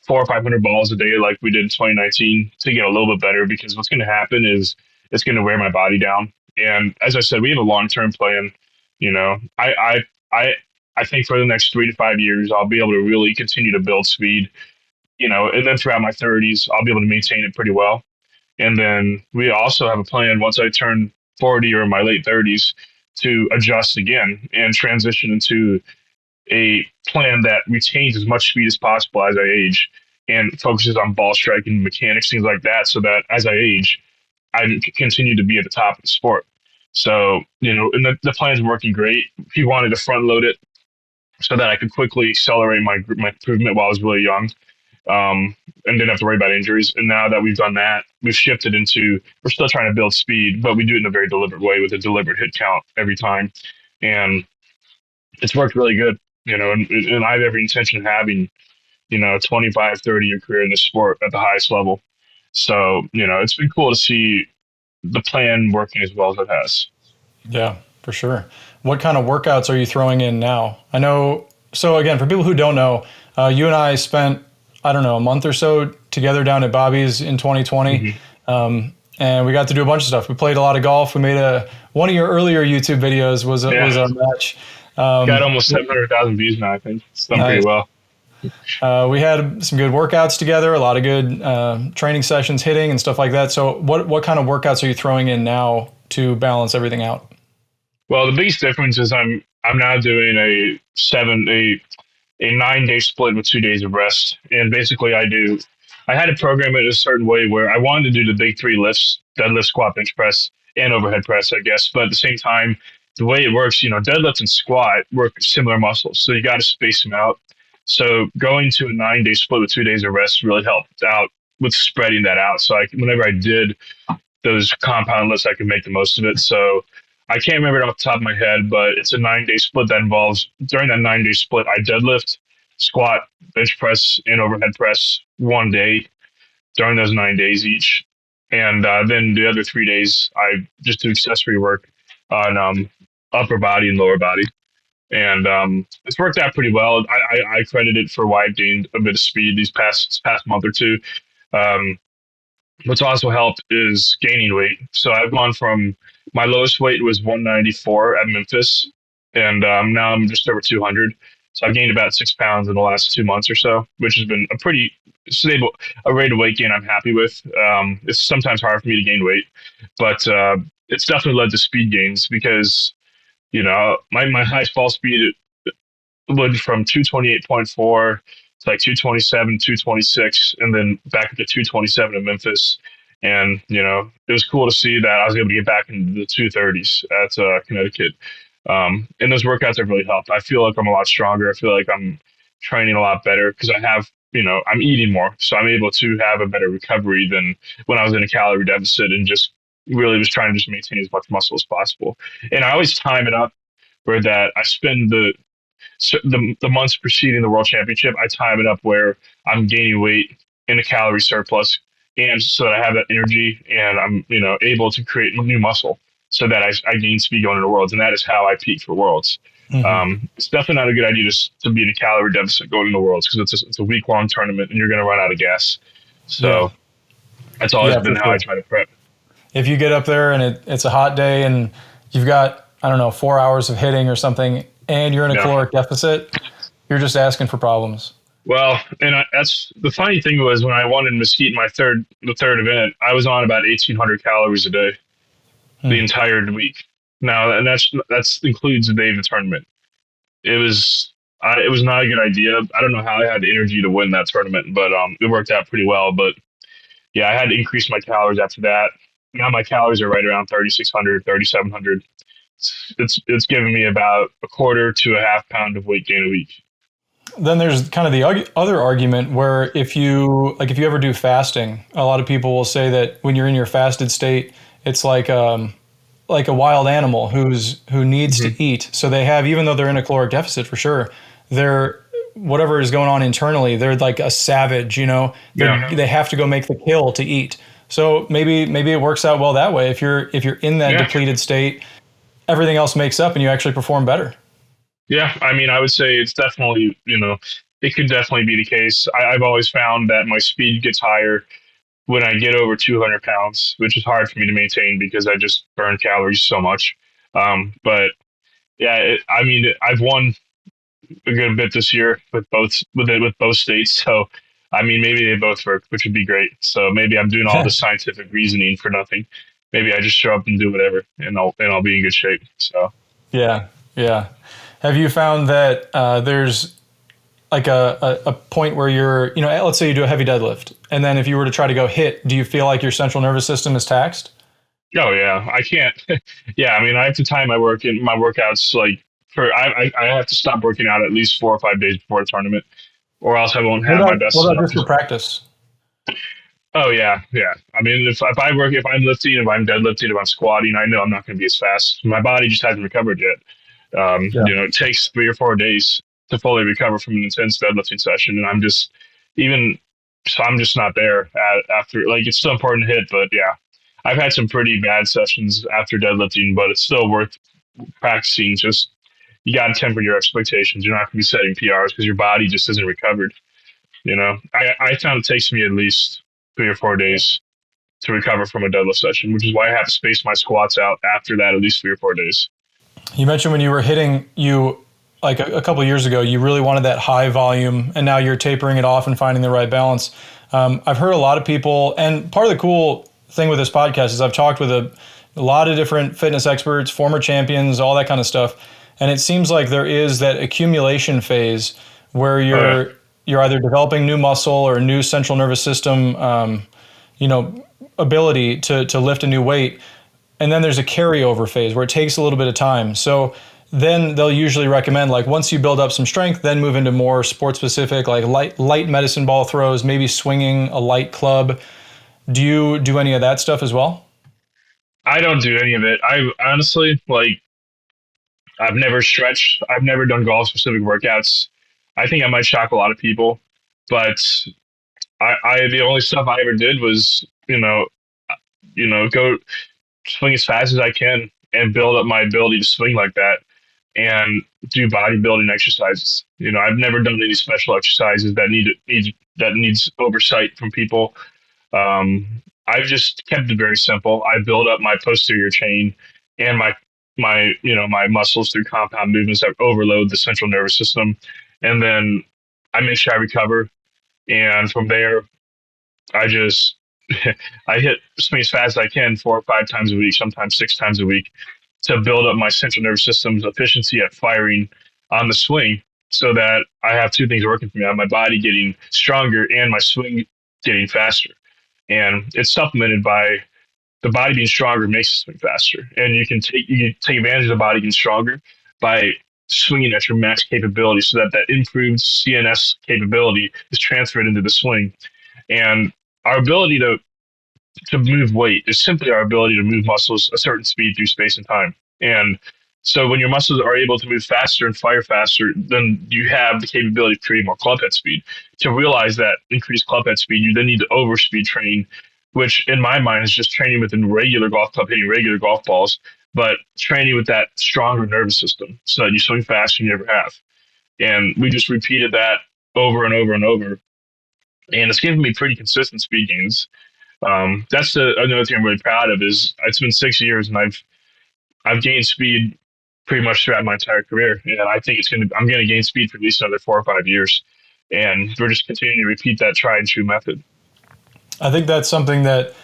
S2: 400 or 500 balls a day like we did in 2019 to get a little bit better, because what's going to happen is it's going to wear my body down. And as I said, we have a long term plan. You know, I I think for the next 3 to 5 years, I'll be able to really continue to build speed. And then throughout my 30s, I'll be able to maintain it pretty well. And then we also have a plan once I turn 40 or my late 30s to adjust again and transition into a plan that retains as much speed as possible as I age and focuses on ball striking, mechanics, things like that, so that as I age, I continue to be at the top of the sport. So, and the plan's working great. He wanted to front load it so that I could quickly accelerate my improvement while I was really young, and didn't have to worry about injuries. And now that we've done that, we've shifted into, we're still trying to build speed, but we do it in a very deliberate way with a deliberate hit count every time. And it's worked really good, and I have every intention of having, 25, 30 year career in this sport at the highest level. So, it's been cool to see the plan working as well as it has.
S1: Yeah, for sure. What kind of workouts are you throwing in now? I know. So again, for people who don't know, you and I spent, I don't know, a month or so together down at Bobby's in 2020.
S2: Mm-hmm.
S1: And we got to do a bunch of stuff. We played a lot of golf. We made one of your earlier YouTube videos was
S2: Yeah.
S1: our match.
S2: Got almost 700,000 views now, I think. It's done pretty
S1: Nice.
S2: well.
S1: We had some good workouts together, a lot of good training sessions, hitting and stuff like that. So what kind of workouts are you throwing in now to balance everything out?
S2: Well, the biggest difference is I'm now doing a 9 day split with 2 days of rest. And basically I had to program it a certain way where I wanted to do the big three lifts: deadlift, squat, bench press, and overhead press, I guess. But at the same time, the way it works, deadlift and squat work similar muscles. So you got to space them out. So going to a 9 day split with 2 days of rest really helped out with spreading that out. So whenever I did those compound lifts, I could make the most of it. So I can't remember it off the top of my head, but it's a 9 day split that involves, during that 9 day split, I deadlift, squat, bench press, and overhead press one day during those 9 days each. And then the other 3 days, I just do accessory work on upper body and lower body. And it's worked out pretty well. I credit it for why I've gained a bit of speed this past month or two. Um, What's also helped is gaining weight. So I've gone from, my lowest weight was 194 at Memphis, and now I'm just over 200. So I've gained about 6 pounds in the last 2 months or so, which has been a pretty stable, a rate of weight gain I'm happy with. It's sometimes hard for me to gain weight, but it's definitely led to speed gains because, my highest ball speed went from 228.4 to like 227, 226, and then back up to 227 in Memphis. And, it was cool to see that I was able to get back into the 230s at Connecticut. And those workouts have really helped. I feel like I'm a lot stronger. I feel like I'm training a lot better because I'm eating more. So I'm able to have a better recovery than when I was in a calorie deficit and just really was trying to just maintain as much muscle as possible. And I always time it up where that I spend the months preceding the world championship, I time it up where I'm gaining weight in a calorie surplus, and so that I have that energy and I'm able to create new muscle, so that I gain speed going into worlds, and that is how I peak for worlds.
S1: Hmm.
S2: It's definitely not a good idea to be in a calorie deficit going into worlds, because it's a week long tournament and you're going to run out of gas.
S1: Yeah.
S2: So that's always
S1: Yeah, for
S2: been how I
S1: sure.
S2: try to prep.
S1: If you get up there and it's a hot day and you've got, I don't know, 4 hours of hitting or something, and you're in a
S2: Yeah.
S1: caloric deficit, you're just asking for problems.
S2: Well, and that's the funny thing was, when I won in Mesquite, the third event, I was on about 1,800 calories a day the
S1: Hmm.
S2: entire week. Now, and that's includes the day of the tournament. It was not a good idea. I don't know how I had the energy to win that tournament, but it worked out pretty well. But yeah, I had to increase my calories after that. Now my calories are right around 3,600, 3,700. It's giving me about a quarter to a half pound of weight gain a week.
S1: Then there's kind of the other argument where if you ever do fasting, a lot of people will say that when you're in your fasted state, it's like a wild animal who needs
S2: Mm-hmm.
S1: to eat. So they have, even though they're in a caloric deficit for sure, they're whatever is going on internally, they're like a savage, you know.
S2: Yeah,
S1: They have to go make the kill to eat. So maybe it works out well that way. If you're in that
S2: yeah,
S1: depleted state, everything else makes up and you actually perform better.
S2: yeah. I mean, I would say it's definitely, it could definitely be the case. I've always found that my speed gets higher when I get over 200 pounds, which is hard for me to maintain because I just burn calories so much. But yeah, I mean, I've won a good bit this year with both states. So I mean, maybe they both work, which would be great. So maybe I'm doing all the scientific reasoning for nothing. Maybe I just show up and do whatever, and I'll be in good shape. So
S1: Yeah, yeah. Have you found that there's like a point where you're, you know, let's say you do a heavy deadlift, and then if you were to try to go hit, do you feel like your central nervous system is taxed?
S2: oh yeah, I can't. Yeah, I mean, I have to time my work and my workouts like I have to stop working out at least 4 or 5 days before the tournament, or else I won't have my best
S1: What about
S2: self.
S1: just for practice?
S2: Oh yeah, yeah. I mean, if I'm lifting, if I'm deadlifting, if I'm squatting, I know I'm not going to be as fast. My body just hasn't recovered yet.
S1: Yeah.
S2: It takes 3 or 4 days to fully recover from an intense deadlifting session, and even so, I'm just not there after. Like, it's still important to hit, but yeah, I've had some pretty bad sessions after deadlifting, but it's still worth practicing. Just you got to temper your expectations. You're not going to be setting PRs because your body just isn't recovered. I found it takes me at least 3 or 4 days to recover from a deadlift session, which is why I have to space my squats out after that at least 3 or 4 days.
S1: You mentioned when you were hitting, you like a couple of years ago, you really wanted that high volume, and now you're tapering it off and finding the right balance. I've heard a lot of people, and part of the cool thing with this podcast is I've talked with a lot of different fitness experts, former champions, all that kind of stuff, and it seems like there is that accumulation phase where
S2: Oh yeah,
S1: you're either developing new muscle or new central nervous system, you know, ability to lift a new weight, and then there's a carryover phase where it takes a little bit of time. So then they'll usually recommend, like, once you build up some strength, then move into more sport specific, like light medicine ball throws, maybe swinging a light club. Do you do any of that stuff as well?
S2: I don't do any of it. I honestly I've never stretched. I've never done golf specific workouts. I think I might shock a lot of people, but I the only stuff I ever did was go swing as fast as I can and build up my ability to swing like that and do bodybuilding exercises. I've never done any special exercises that needs oversight from people. I've just kept it very simple. I build up my posterior chain and my muscles through compound movements that overload the central nervous system, and then I make sure I recover. And from there, I just I hit swing as fast as I can 4 or 5 times a week, sometimes 6 times a week, to build up my central nervous system's efficiency at firing on the swing, so that I have two things working for me. I have my body getting stronger and my swing getting faster. And it's supplemented by the body being stronger makes the swing faster. And you can take advantage of the body getting stronger by swinging at your max capability, so that that improved CNS capability is transferred into the swing. And our ability to to move weight is simply our ability to move muscles a certain speed through space and time. And so when your muscles are able to move faster and fire faster, then you have the capability of creating more club head speed. To realize that increased club head speed, you then need to overspeed train, which in my mind is just training within regular golf club, hitting regular golf balls, but training with that stronger nervous system so that you swing faster than you ever have. And we just repeated that over and over and over. And it's given me pretty consistent speed gains. That's another thing I'm really proud of is it's been 6 years and I've gained speed pretty much throughout my entire career, and I think I'm gonna gain speed for at least another 4 or 5 years, and we're just continuing to repeat that tried and true method.
S1: I think that's something that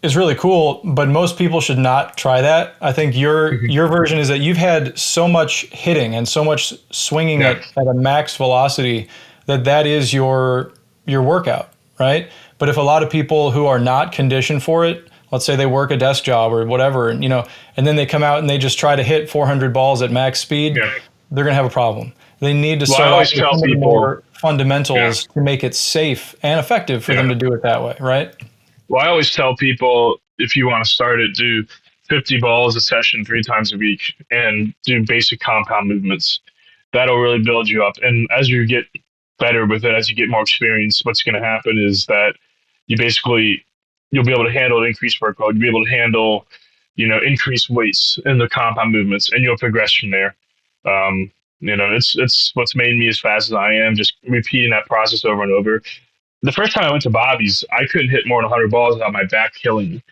S1: is really cool, but most people should not try that. I think your version is that you've had so much hitting and so much swinging
S2: Yeah,
S1: at a max velocity that is your workout, right? But if a lot of people who are not conditioned for it, let's say they work a desk job or whatever, and and then they come out and they just try to hit 400 balls at max speed,
S2: yeah.
S1: they're going to have a problem. They need to
S2: Well, I
S1: start off
S2: always
S1: with
S2: tell
S1: some of the
S2: people,
S1: more
S2: yeah,
S1: fundamentals to make it safe and effective for them
S2: yeah.
S1: to do it that way, right?
S2: Well, I always tell people if you want to start it, do 50 balls a session 3 times a week and do basic compound movements. That'll really build you up. And as you get better with it, as you get more experience, what's going to happen is that you basically you'll be able to handle an increased workload. You'll be able to handle, increased weights in the compound movements, and you'll progress from there. It's what's made me as fast as I am, just repeating that process over and over. The first time I went to Bobby's, I couldn't hit more than 100 balls without my back killing me.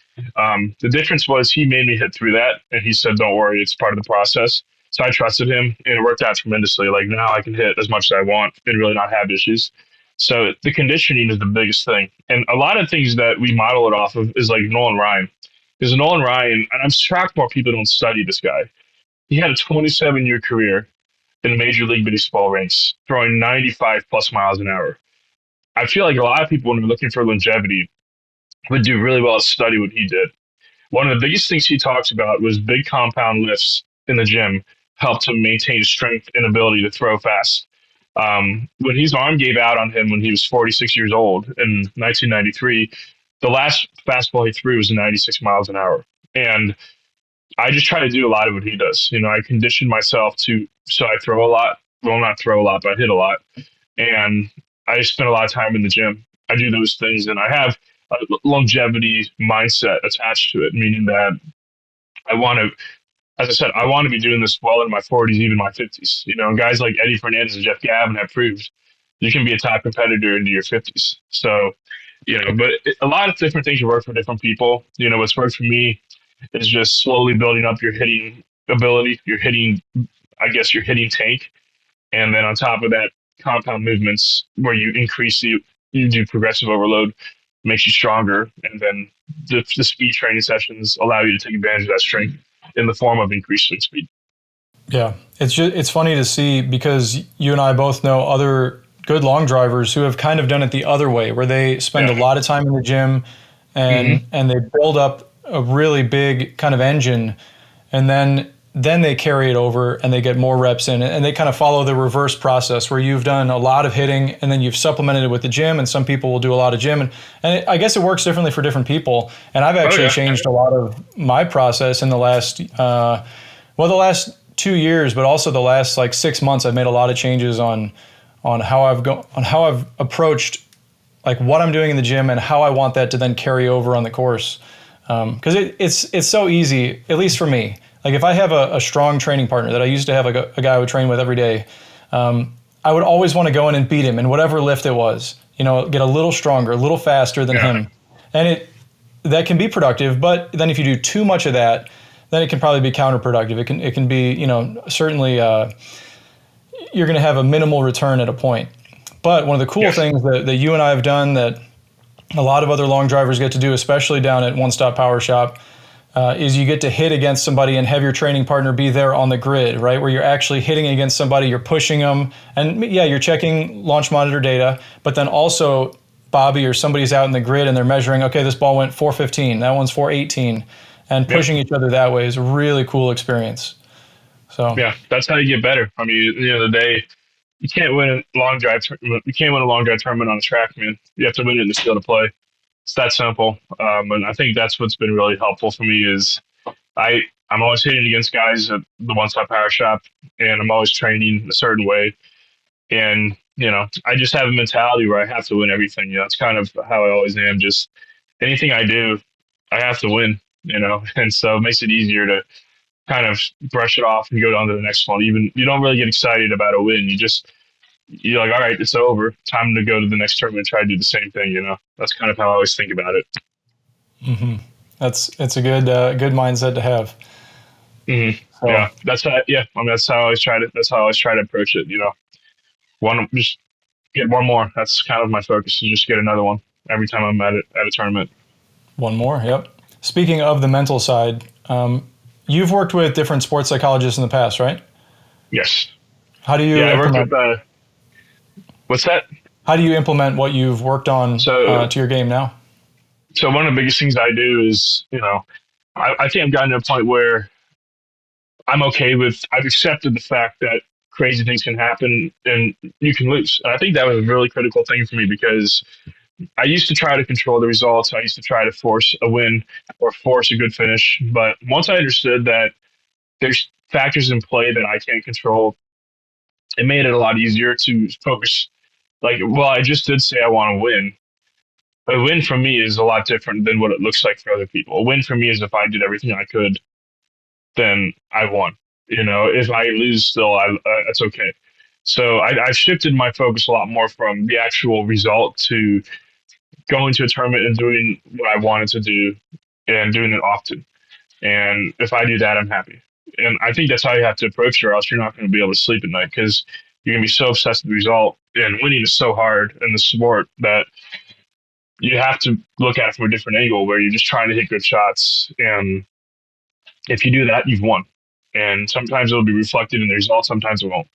S2: The difference was he made me hit through that, and he said, "Don't worry, it's part of the process." So I trusted him, and it worked out tremendously. Like now, I can hit as much as I want and really not have issues. So the conditioning is the biggest thing, and a lot of things that we model it off of is like Nolan Ryan. Because Nolan Ryan, and I'm shocked more people don't study this guy. He had a 27-year career in Major League Baseball ranks, throwing 95 plus miles an hour. I feel like a lot of people, when they're looking for longevity, would do really well to study what he did. One of the biggest things he talks about was big compound lifts in the gym helped him maintain strength and ability to throw fast. When his arm gave out on him when he was 46 years old in 1993, the last fastball he threw was 96 miles an hour. And I just try to do a lot of what he does. I conditioned myself so I throw a lot. Well, not throw a lot, but I hit a lot. And I spend a lot of time in the gym. I do those things, and I have a longevity mindset attached to it, meaning that I want to, as I said, I want to be doing this well in my 40s, even my 50s. Guys like Eddie Fernandez and Jeff Gavin have proved you can be a top competitor into your 50s. So, but a lot of different things work for different people. What's worked for me is just slowly building up your hitting ability, your hitting tank. And then on top of that, compound movements where you do progressive overload makes you stronger. And then the speed training sessions allow you to take advantage of that strength in the form of increased swing speed.
S1: Yeah, it's funny to see because you and I both know other good long drivers who have kind of done it the other way, where they spend a
S2: Yeah.
S1: lot of time in the gym
S2: Mm-hmm.
S1: and they build up a really big kind of engine, and then they carry it over and they get more reps in, and they kind of follow the reverse process where you've done a lot of hitting and then you've supplemented it with the gym, and some people will do a lot of gym, I guess it works differently for different people. And I've
S2: Oh
S1: actually
S2: yeah.
S1: changed a lot of my process in the last the last 2 years, but also the last like 6 months. I've made a lot of changes on how I've approached like what I'm doing in the gym and how I want that to then carry over on the course. Because it's so easy, at least for me. Like if I have a strong training partner that I used to have, like a guy I would train with every day, I would always want to go in and beat him in whatever lift it was. Get a little stronger, a little faster than
S2: Yeah.
S1: him, and that can be productive. But then if you do too much of that, then it can probably be counterproductive. It can be certainly you're going to have a minimal return at a point. But one of the cool
S2: Yes.
S1: things that you and I have done that a lot of other long drivers get to do, especially down at One Stop Power Shop, is you get to hit against somebody and have your training partner be there on the grid, right? Where you're actually hitting against somebody, you're pushing them, and yeah, you're checking launch monitor data, but then also Bobby or somebody's out in the grid and they're measuring, okay, this ball went 415, that one's 418, and
S2: Yep.
S1: pushing each other that way is a really cool experience. So
S2: Yeah. That's how you get better. I mean, at the end of the day, you can't win a long drive tournament. You can't win a long drive tournament on a Trackman. You have to win it in the field of play. It's that simple. And I think that's what's been really helpful for me is I I'm always hitting against guys at the one stop power shop, and I'm always training a certain way. And I just have a mentality where I have to win everything. That's kind of how I always am. Just anything I do, I have to win. And so it makes it easier to kind of brush it off and go on to the next one. Even you don't really get excited about a win. You're like, all right, it's over. Time to go to the next tournament and try to do the same thing. That's kind of how I always think about it.
S1: Mm-hmm. It's a good mindset to have.
S2: Mm-hmm.
S1: So,
S2: Yeah, that's how. Yeah, I mean, that's how I always try to. That's how I always try to approach it. One just get one more. That's kind of my focus. To just get another one every time I'm at a tournament.
S1: one more. Yep. Speaking of the mental side, you've worked with different sports psychologists in the past, right?
S2: Yes.
S1: How do you
S2: Yeah, I worked
S1: implement?
S2: with. What's that?
S1: How do you implement what you've worked on
S2: So,
S1: to your game now?
S2: so one of the biggest things I do is, I think I've gotten to a point where I'm okay with. I've accepted the fact that crazy things can happen and you can lose. And I think that was a really critical thing for me because I used to try to control the results. I used to try to force a win or force a good finish. But once I understood that there's factors in play that I can't control, it made it a lot easier to focus. Like, well, I just did say I want to win. A win for me is a lot different than what it looks like for other people. A win for me is if I did everything I could, then I won. If I lose, still, that's okay. So I shifted my focus a lot more from the actual result to going to a tournament and doing what I wanted to do and doing it often. And if I do that, I'm happy. And I think that's how you have to approach it, or else you're not going to be able to sleep at night because you're going to be so obsessed with the result. And winning is so hard in the sport that you have to look at it from a different angle where you're just trying to hit good shots. And if you do that, you've won. And sometimes it'll be reflected in the result, sometimes it won't.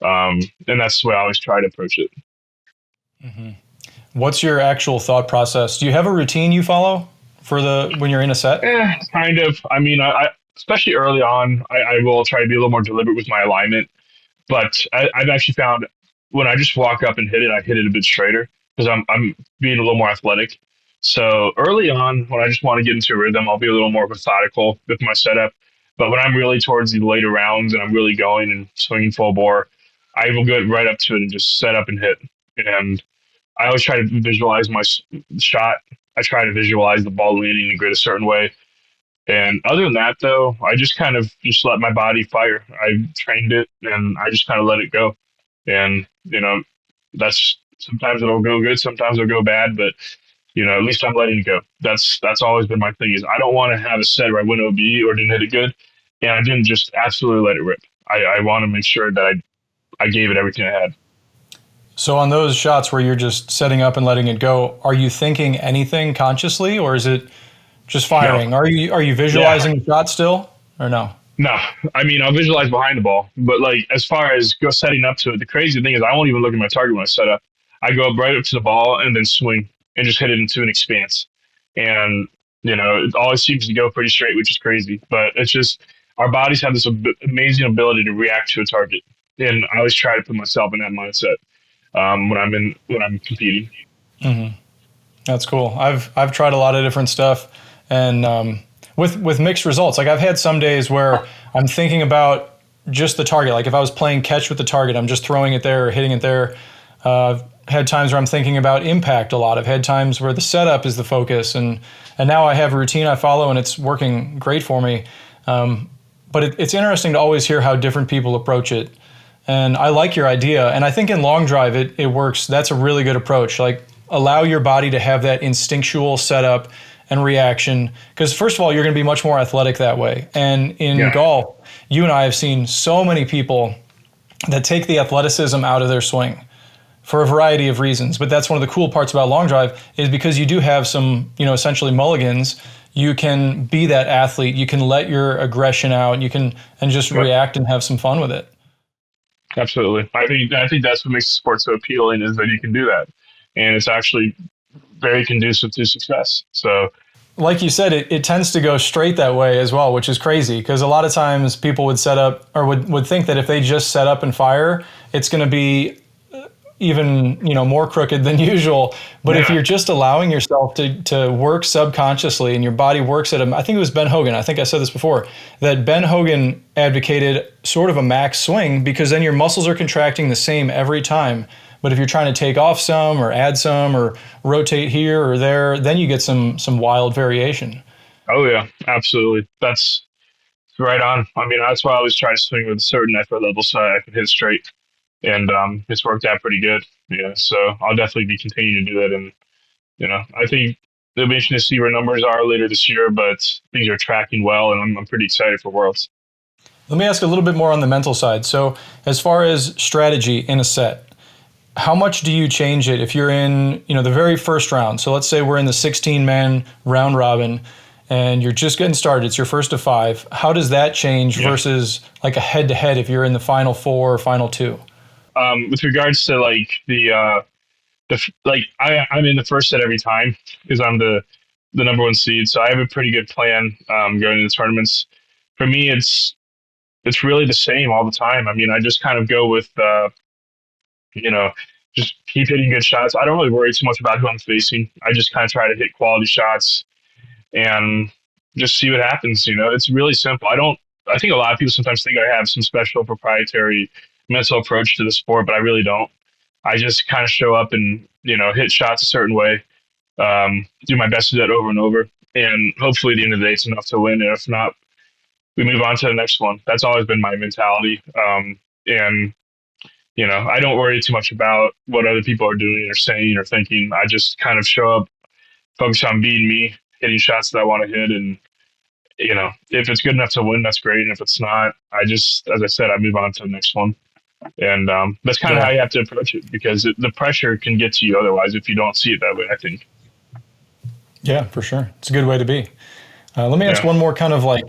S2: And that's the way I always try to approach it.
S1: Mm-hmm. What's your actual thought process? Do you have a routine you follow for when you're in a set?
S2: Kind of. I mean, I especially early on, I will try to be a little more deliberate with my alignment. But I've actually found when I just walk up and hit it, I hit it a bit straighter because I'm being a little more athletic. So early on, when I just want to get into a rhythm, I'll be a little more methodical with my setup. But when I'm really towards the later rounds and I'm really going and swinging full bore, I will go right up to it and just set up and hit. And I always try to visualize my shot. I try to visualize the ball landing the grid a certain way. And other than that, though, I just kind of just let my body fire. I trained it and I just kind of let it go. And, that's sometimes it'll go good, sometimes it'll go bad, but, at least I'm letting it go. That's always been my thing is I don't want to have a set where I went OB or didn't hit it good. And I didn't just absolutely let it rip. I want to make sure that I gave it everything I had.
S1: So on those shots where you're just setting up and letting it go, are you thinking anything consciously or is it just firing?
S2: No.
S1: Are you visualizing the shot still or no?
S2: No, I mean, I'll visualize behind the ball, but like as far as go setting up to it, the crazy thing is I won't even look at my target when I set up. I go up right up to the ball and then swing and just hit it into an expanse. And, it always seems to go pretty straight, which is crazy, but it's just our bodies have this amazing ability to react to a target. And I always try to put myself in that mindset when I'm competing.
S1: Mm-hmm. That's cool. I've tried a lot of different stuff and, with mixed results. Like I've had some days where I'm thinking about just the target. Like if I was playing catch with the target, I'm just throwing it there or hitting it there. I've had times where I'm thinking about impact a lot. I've had times where the setup is the focus, and now I have a routine I follow, and it's working great for me. But it's interesting to always hear how different people approach it. And I like your idea. And I think in long drive, it works. That's a really good approach. Like allow your body to have that instinctual setup and reaction. Because first of all, you're going to be much more athletic that way. And in golf, you and I have seen so many people that take the athleticism out of their swing for a variety of reasons. But that's one of the cool parts about long drive is because you do have some, essentially mulligans, you can be that athlete. You can let your aggression out. You can and just react and have some fun with it.
S2: Absolutely. I think that's what makes the sport so appealing is that you can do that. And it's actually very conducive to success. So
S1: like you said, it tends to go straight that way as well, which is crazy because a lot of times people would set up or would think that if they just set up and fire, it's going to be even, more crooked than usual. But if
S2: Yeah.
S1: you're just allowing yourself to work subconsciously and your body works at I think it was Ben Hogan, I think I said this before, that Ben Hogan advocated sort of a max swing, because then your muscles are contracting the same every time. But if you're trying to take off some or add some or rotate here or there, then you get some wild variation.
S2: Oh yeah, absolutely. That's right on. I mean, that's why I always try to swing with a certain effort level so I can hit straight, and it's worked out pretty good. Yeah, so I'll definitely be continuing to do it, and I think it'll be interesting to see where numbers are later this year, but things are tracking well, and I'm pretty excited for Worlds.
S1: Let me ask a little bit more on the mental side. So, as far as strategy in a set, how much do you change it if you're in, the very first round? So let's say we're in the 16-man round robin and you're just getting started. It's your first of 5. How does that change versus like a head-to-head if you're in the final 4 or final 2?
S2: With regards to like I'm in the first set every time because I'm the number one seed, so I have a pretty good plan going into the tournaments. For me, it's really the same all the time. I mean, I just kind of go with you know, just keep hitting good shots. I don't really worry too much about who I'm facing. I just kind of try to hit quality shots and just see what happens. It's really simple. I think a lot of people sometimes think I have some special proprietary mental approach to the sport, but I really don't. I just kind of show up and, hit shots a certain way, do my best to do that over and over. And hopefully at the end of the day, it's enough to win. And if not, we move on to the next one. That's always been my mentality. And I don't worry too much about what other people are doing or saying or thinking. I just kind of show up, focus on being me, hitting shots that I want to hit. And, if it's good enough to win, that's great. And if it's not, as I said, I move on to the next one. And that's kind of how you have to approach it because the pressure can get to you otherwise if you don't see it that way, I think.
S1: Yeah, for sure. It's a good way to be. Let me ask one more kind of like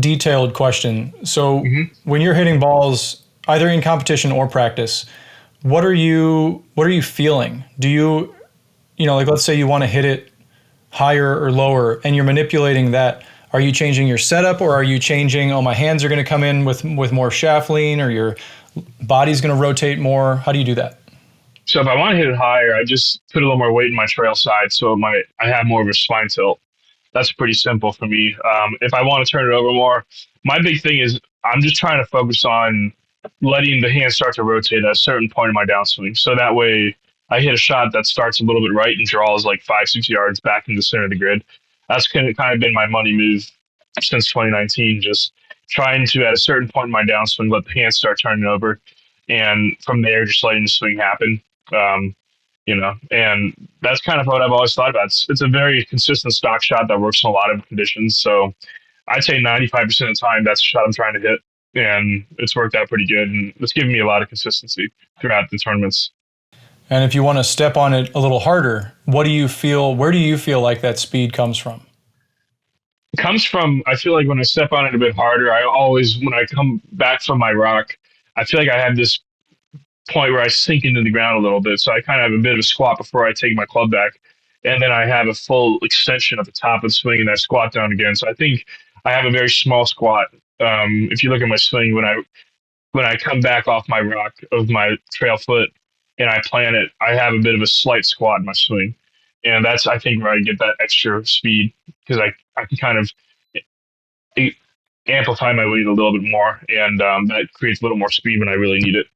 S1: detailed question. So when you're hitting balls, either in competition or practice, what are you feeling? Do you, like let's say you want to hit it higher or lower and you're manipulating that. Are you changing your setup or are you changing, my hands are going to come in with more shaft lean or your body's going to rotate more? How do you do that?
S2: So if I want to hit it higher, I just put a little more weight in my trail side so I have more of a spine tilt. That's pretty simple for me. If I want to turn it over more, my big thing is I'm just trying to focus on letting the hand start to rotate at a certain point in my downswing. So that way I hit a shot that starts a little bit right and draws like 5-6 yards back in the center of the grid. That's kind of been my money move since 2019, just trying to, at a certain point in my downswing, let the hand start turning over. And from there, just letting the swing happen. And that's kind of what I've always thought about. It's a very consistent stock shot that works in a lot of conditions. So I'd say 95% of the time, that's the shot I'm trying to hit. And it's worked out pretty good. And it's given me a lot of consistency throughout the tournaments.
S1: And if you want to step on it a little harder, where do you feel like that speed comes from?
S2: It comes from, I feel like when I step on it a bit harder, when I come back from my rock, I feel like I have this point where I sink into the ground a little bit. So I kind of have a bit of a squat before I take my club back. And then I have a full extension at the top of the swing and I squat down again. So I think I have a very small squat. If you look at my swing, when I come back off my rock of my trail foot and I plant it, I have a bit of a slight squat in my swing. And that's, I think, where I get that extra speed because I can kind of amplify my weight a little bit more. And that creates a little more speed when I really need it.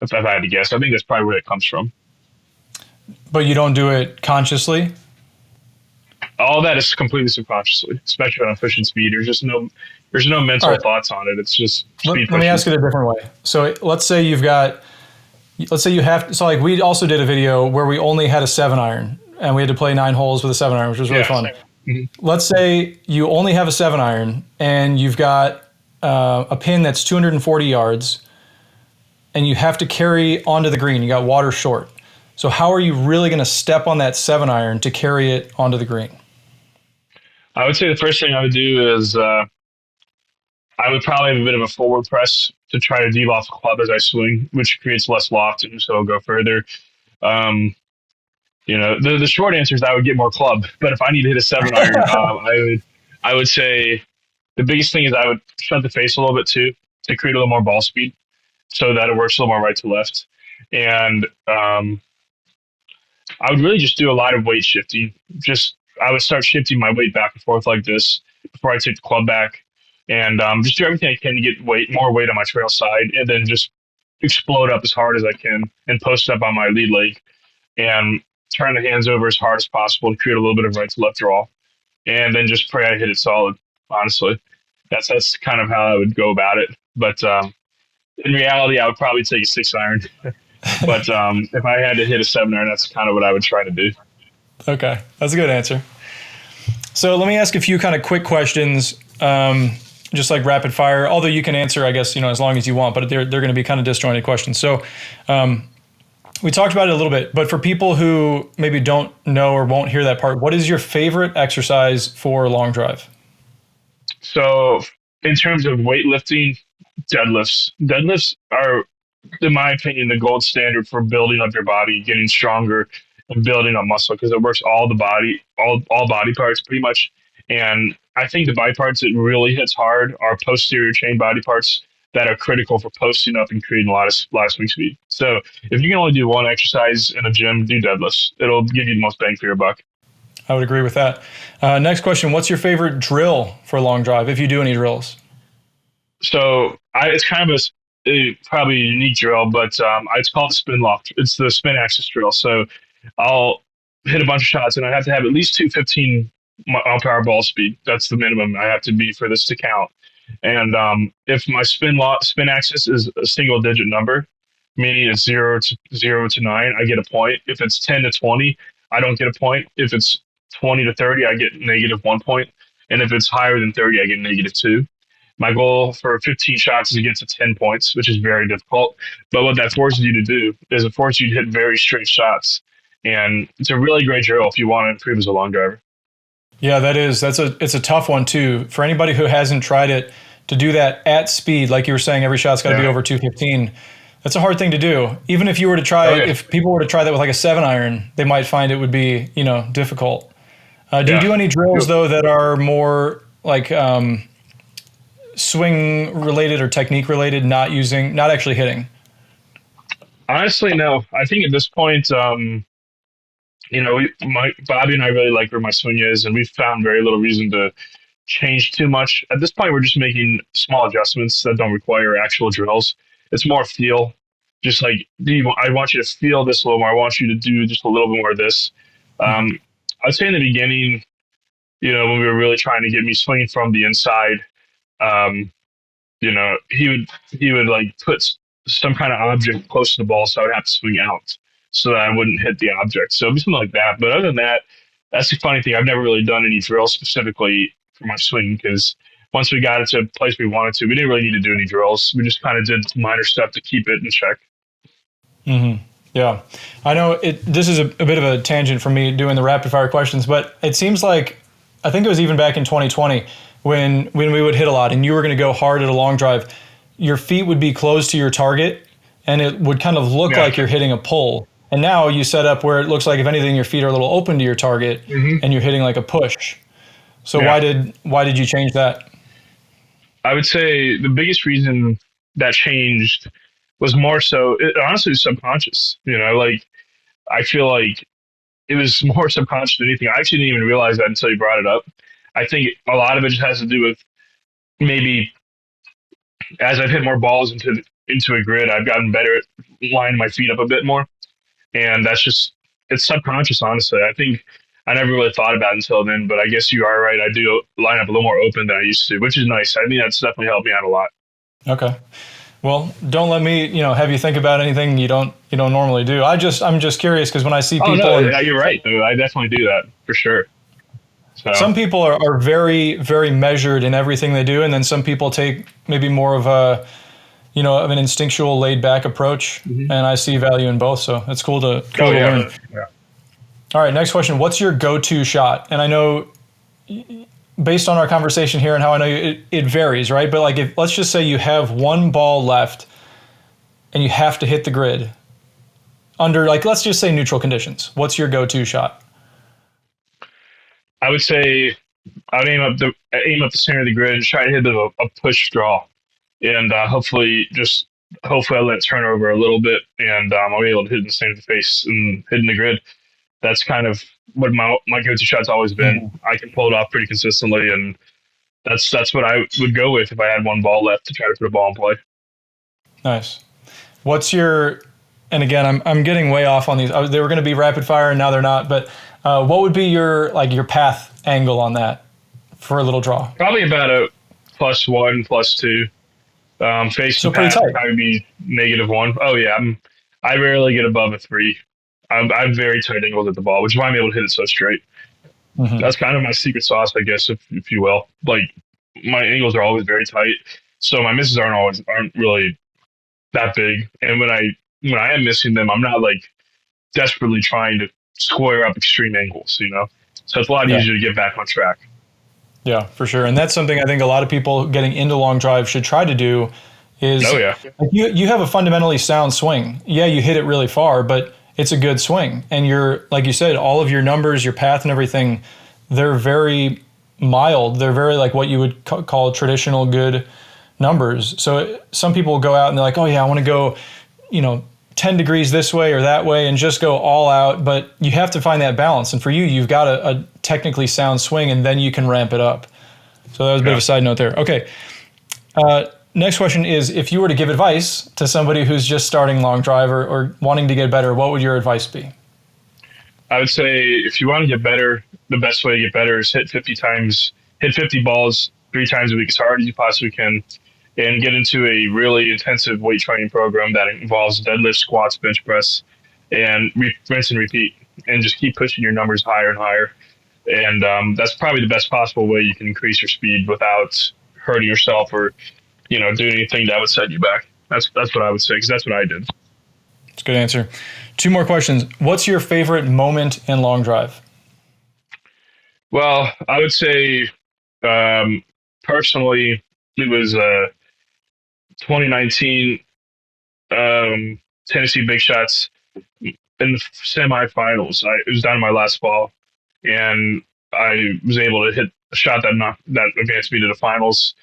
S2: If I had to guess, I think that's probably where it comes from.
S1: But you don't do it consciously?
S2: All that is completely subconsciously, especially when I'm pushing speed. There's no mental thoughts on it. It's just speed.
S1: Let me ask it a different way. So let's say you have, so like we also did a video where we only had a 7-iron and we had to play 9 holes with a 7-iron, which was really fun. Mm-hmm. Let's say you only have a 7-iron and you've got a pin that's 240 yards and you have to carry onto the green. You got water short. So how are you really going to step on that 7-iron to carry it onto the green?
S2: I would say the first thing I would do is I would probably have a bit of a forward press to try to deep off the club as I swing, which creates less loft and so it'll go further. The short answer is I would get more club, but if I need to hit a 7-iron, I would say the biggest thing is I would shut the face a little bit too to create a little more ball speed, so that it works a little more right to left. And I would really just do a lot of weight shifting. Just I would start shifting my weight back and forth like this before I take the club back, and just do everything I can to get more weight on my trail side, and then just explode up as hard as I can and post up on my lead leg and turn the hands over as hard as possible to create a little bit of right to left draw, and then just pray I hit it solid. Honestly, that's kind of how I would go about it. But in reality, I would probably take a 6 iron. But if I had to hit a 7 iron, that's kind of what I would try to do.
S1: Okay, that's a good answer. So let me ask a few kind of quick questions, just like rapid fire. Although you can answer, I guess, as long as you want, but they're going to be kind of disjointed questions. So we talked about it a little bit, but for people who maybe don't know or won't hear that part, what is your favorite exercise for a long drive?
S2: So in terms of weightlifting, deadlifts. Deadlifts are, in my opinion, the gold standard for building up your body, getting stronger, and building up muscle because it works all the body, all body parts pretty much. And I think the body parts it really hits hard are posterior chain body parts that are critical for posting up and creating a lot of swing speed. So if you can only do one exercise in a gym, do deadlifts. It'll give you the most bang for your buck.
S1: I would agree with that. Next question, what's your favorite drill for a long drive, if you do any drills?
S2: So it's kind of probably a unique drill, but it's called the spin loft. It's the spin axis drill. So I'll hit a bunch of shots, and I have to have at least 215 mile per hour ball speed. That's the minimum I have to be for this to count. And if my spin axis is a single digit number, meaning it's 0 to 9, I get a point. If it's 10 to 20, I don't get a point. If it's 20 to 30, I get -1 point. And if it's higher than 30, I get -2. My goal for 15 shots is to get to 10 points, which is very difficult. But what that forces you to do is it forces you to hit very straight shots. And it's a really great drill if you want to improve as a long driver.
S1: Yeah, it's a tough one too. For anybody who hasn't tried it, to do that at speed, like you were saying, every shot's got to be over 215. That's a hard thing to do. Even if you were to try, if people were to try that with like a 7 iron, they might find it would be, difficult. Do you do any drills though that are more like swing related or technique related, not actually hitting?
S2: Honestly, no. I think at this point, Bobby and I really like where my swing is, and we've found very little reason to change too much. At this point, we're just making small adjustments that don't require actual drills. It's more feel. Just like, I want you to feel this a little more. I want you to do just a little bit more of this. I'd say in the beginning, when we were really trying to get me swinging from the inside, he would like put some kind of object close to the ball, so I would have to swing out so that I wouldn't hit the object. So it'd be something like that. But other than that, that's the funny thing. I've never really done any drills specifically for my swing because once we got it to a place we wanted to, we didn't really need to do any drills. We just kind of did minor stuff to keep it in check.
S1: Mm-hmm. Yeah, I know this is a bit of a tangent for me doing the rapid fire questions, but it seems like, I think it was even back in 2020 when we would hit a lot and you were going to go hard at a long drive, your feet would be close to your target and it would kind of look like you're hitting a pull. And now you set up where it looks like, if anything, your feet are a little open to your target and you're hitting like a push. So why did you change that?
S2: I would say the biggest reason that changed was more so, honestly, subconscious. Like I feel like it was more subconscious than anything. I actually didn't even realize that until you brought it up. I think a lot of it just has to do with maybe as I've hit more balls into a grid, I've gotten better at lining my feet up a bit more, and it's subconscious. Honestly, I think I never really thought about it until then, but I guess you are right. I do line up a little more open than I used to, which is nice. I think that's definitely helped me out a lot.
S1: Okay. Well, don't let me, have you think about anything you don't normally do. I'm just curious because when I see people,
S2: oh, no, you're right. I definitely do that for sure. So
S1: some people are very, very measured in everything they do, and then some people take maybe more of of an instinctual, laid back approach, and I see value in both. So it's cool to learn.
S2: Yeah.
S1: All right, next question. What's your go-to shot? And I know, based on our conversation here and how I know you, it varies, right? But like, let's just say you have one ball left and you have to hit the grid under, like, let's just say neutral conditions. What's your go-to shot?
S2: I would say I would aim up the center of the grid and try to hit a push draw, and hopefully just hopefully I let it turn over a little bit, and I'll be able to hit in the center of the face and hit in the grid. That's kind of what my go-to shot's always been.
S1: Mhm.
S2: I can pull it off pretty consistently, and that's what I would go with if I had one ball left to try to put a ball in play.
S1: Nice. What's your, and again, I'm getting way off on these. They were going to be rapid fire and now they're not, but what would be your path angle on that for a little draw?
S2: Probably about a +1, +2. Facing
S1: So pretty
S2: path would
S1: tight.
S2: probably be -1. Oh yeah, I rarely get above a 3. I'm very tight angles at the ball, which is why I'm able to hit it so straight.
S1: Hmm.
S2: That's kind of my secret sauce, I guess, if you will. Like my angles are always very tight, so my misses aren't really that big. And when I am missing them, I'm not like desperately trying to square up extreme angles, you know. So it's a lot
S1: Yeah.
S2: easier to get back on track.
S1: Yeah, for sure. And that's something I think a lot of people getting into long drive should try to do is
S2: Oh yeah,
S1: like you have a fundamentally sound swing. Yeah, you hit it really far, but it's a good swing. And you're, like you said, all of your numbers, your path and everything, they're very mild. They're very like what you would call traditional good numbers. So some people go out and they're like, oh yeah, I want to go, 10 degrees this way or that way and just go all out. But you have to find that balance. And for you, you've got a technically sound swing and then you can ramp it up. So that was a bit of
S2: yeah.
S1: a side note there. Okay. Next question is, if you were to give advice to somebody who's just starting long drive or wanting to get better, what would your advice be?
S2: I would say if you want to get better, the best way to get better is hit 50 balls 3 times a week as hard as you possibly can, and get into a really intensive weight training program that involves deadlift, squats, bench press, and rinse and repeat, and just keep pushing your numbers higher and higher. And that's probably the best possible way you can increase your speed without hurting yourself or doing anything that would set you back. That's what I would say because that's what I did.
S1: It's a good answer. Two more questions. What's your favorite moment in long drive?
S2: Well, I would say personally, it was 2019 Tennessee Big Shots in the semifinals. It was down to my last ball, and I was able to hit a shot that advanced me to the finals.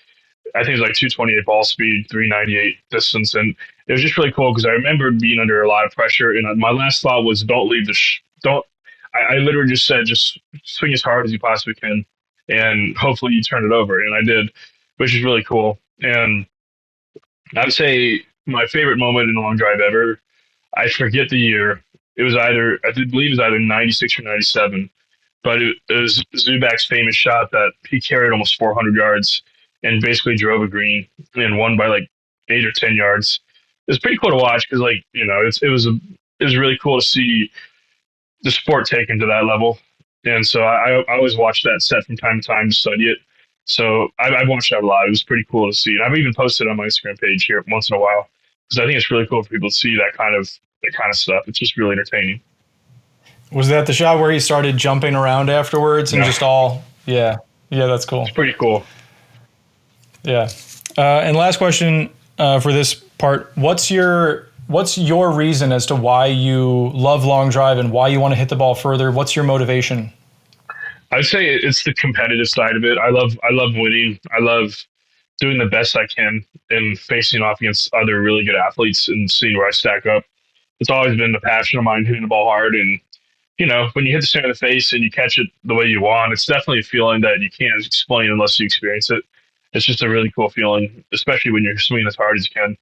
S2: I think it was like 228 ball speed, 398 distance, and it was just really cool because I remember being under a lot of pressure. And my last thought was, "Don't leave the don't." I literally just said, "Just swing as hard as you possibly can, and hopefully you turn it over." And I did, which is really cool. And I would say my favorite moment in a long drive ever. I forget the year. It was either I believe it was either 96 or 97, but it was Zubak's famous shot that he carried almost 400 yards and basically drove a green and won by like 8 or 10 yards. It was pretty cool to watch because it was really cool to see the sport taken to that level. And so I always watch that set from time to time to study it. So I've watched that a lot. It was pretty cool to see. And I've even posted on my Instagram page here once in a while because I think it's really cool for people to see that kind of stuff. It's just really entertaining.
S1: Was that the shot where he started jumping around afterwards and
S2: Yeah,
S1: just all, yeah, yeah, that's cool.
S2: it's pretty cool.
S1: Yeah. And last question for this part: what's your reason as to why you love long drive and why you want to hit the ball further? What's your motivation?
S2: I'd say it's the competitive side of it. I love winning. I love doing the best I can and facing off against other really good athletes and seeing where I stack up. It's always been the passion of mine hitting the ball hard. And when you hit the center of the face and you catch it the way you want, it's definitely a feeling that you can't explain unless you experience it. It's just a really cool feeling, especially when you're swinging as hard as you can.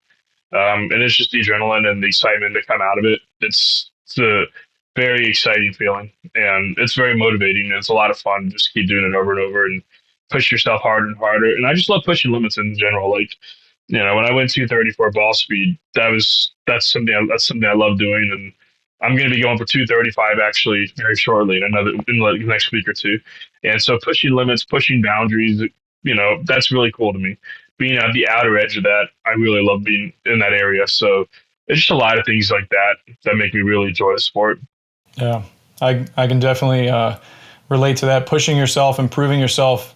S2: And it's just the adrenaline and the excitement that come out of it. It's a very exciting feeling, and it's very motivating. And it's a lot of fun. Just keep doing it over and over and push yourself harder and harder. And I just love pushing limits in general. Like when I went 234 ball speed, that's something I love doing, and I'm going to be going for 235 actually very shortly in like the next week or two. And so pushing limits, pushing boundaries, that's really cool to me. Being at the outer edge of that, I really love being in that area. So it's just a lot of things like that that make me really enjoy the sport.
S1: Yeah, I can definitely relate to that. Pushing yourself, improving yourself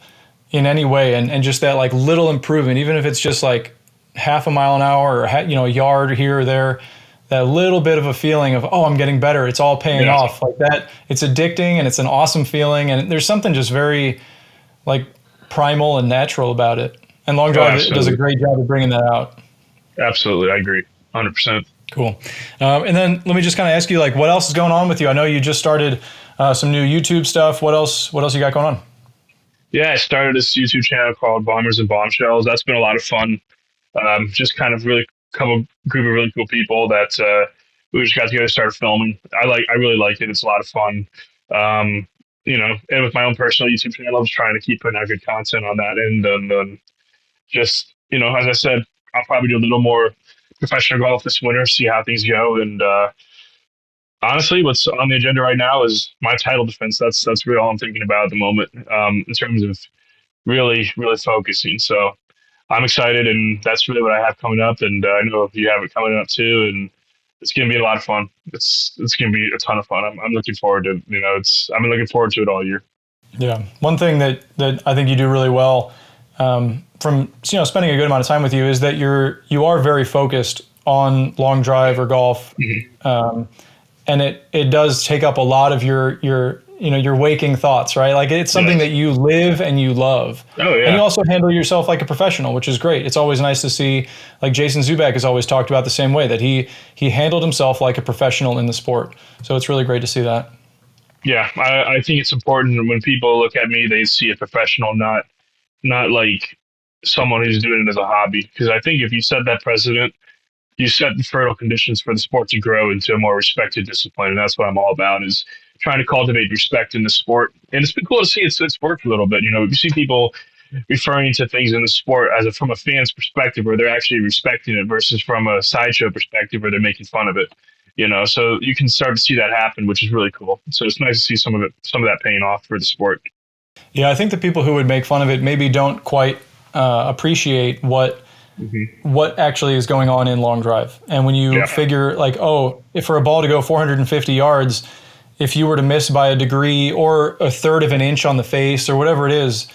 S1: in any way, and just that like little improvement, even if it's just like half a mile an hour or a yard here or there, that little bit of a feeling of, oh, I'm getting better. It's all paying
S2: Yeah.
S1: off like that. It's addicting and it's an awesome feeling. And there's something just very like primal and natural about it. And long
S2: Oh,
S1: drive does a
S2: absolutely.
S1: great job of bringing that out.
S2: Absolutely. I agree. 100%.
S1: Cool. And then let me just kind of ask you, like, what else is going on with you? I know you just started some new YouTube stuff. What else? What else you got going on?
S2: Yeah, I started this YouTube channel called Bombers and Bombshells. That's been a lot of fun. Just kind of really couple group of really cool people that we just got together, started filming. I really like it. It's a lot of fun. Um, and with my own personal YouTube channel, I'm just trying to keep putting out good content on that. And then just as I said, I'll probably do a little more professional golf this winter, see how things go. And honestly, what's on the agenda right now is my title defense. That's really all I'm thinking about at the moment, in terms of really focusing. So I'm excited, and that's really what I have coming up. And I know you have it coming up too, and it's going to be a lot of fun. It's going to be a ton of fun. I'm looking forward to I've been looking forward to it all year.
S1: Yeah, one thing that I think you do really well, from spending a good amount of time with you, is that you are very focused on long drive or golf, and it does take up a lot of your waking thoughts, right? Like, it's something that you live and you love.
S2: Oh yeah.
S1: And you also handle yourself like a professional, which is great. It's always nice to see, like Jason Zubak has always talked about the same way, that he handled himself like a professional in the sport. So it's really great to see that.
S2: Yeah, I think it's important when people look at me, they see a professional, not like someone who's doing it as a hobby. Because I think if you set that precedent, you set the fertile conditions for the sport to grow into a more respected discipline, and that's what I'm all about, is trying to cultivate respect in the sport. And it's been cool to see it's worked a little bit. You see people referring to things in the sport from a fan's perspective, where they're actually respecting it, versus from a sideshow perspective where they're making fun of it. So you can start to see that happen, which is really cool. So it's nice to see some of that paying off for the sport.
S1: Yeah, I think the people who would make fun of it maybe don't quite appreciate what actually is going on in long drive. And when you figure, like, if for a ball to go 450 yards, if you were to miss by a degree or a third of an inch on the face or whatever it is,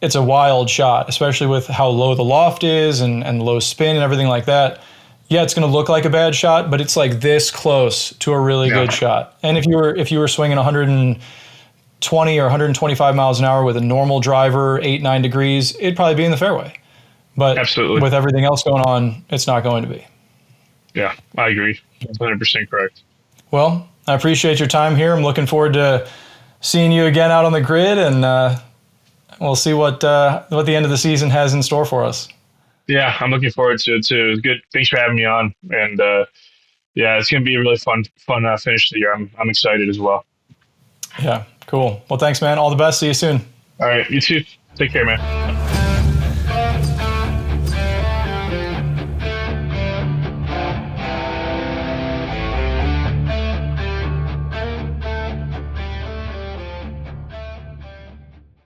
S1: it's a wild shot, especially with how low the loft is and low spin and everything like that. Yeah, it's going to look like a bad shot, but it's like this close to a really good shot. And if you were swinging 120 or 125 miles an hour with a normal driver, 8-9 degrees, it'd probably be in the fairway. But
S2: Absolutely.
S1: With everything else going on, it's not going to be.
S2: Yeah, I agree. 100% correct.
S1: Well, I appreciate your time here. I'm looking forward to seeing you again out on the grid, and we'll see what the end of the season has in store for us.
S2: Yeah, I'm looking forward to it too. Good. Thanks for having me on. And it's going to be a really fun finish to the year. I'm excited as well.
S1: Yeah, cool. Well, thanks, man. All the best. See you soon.
S2: All right, you too. Take care, man.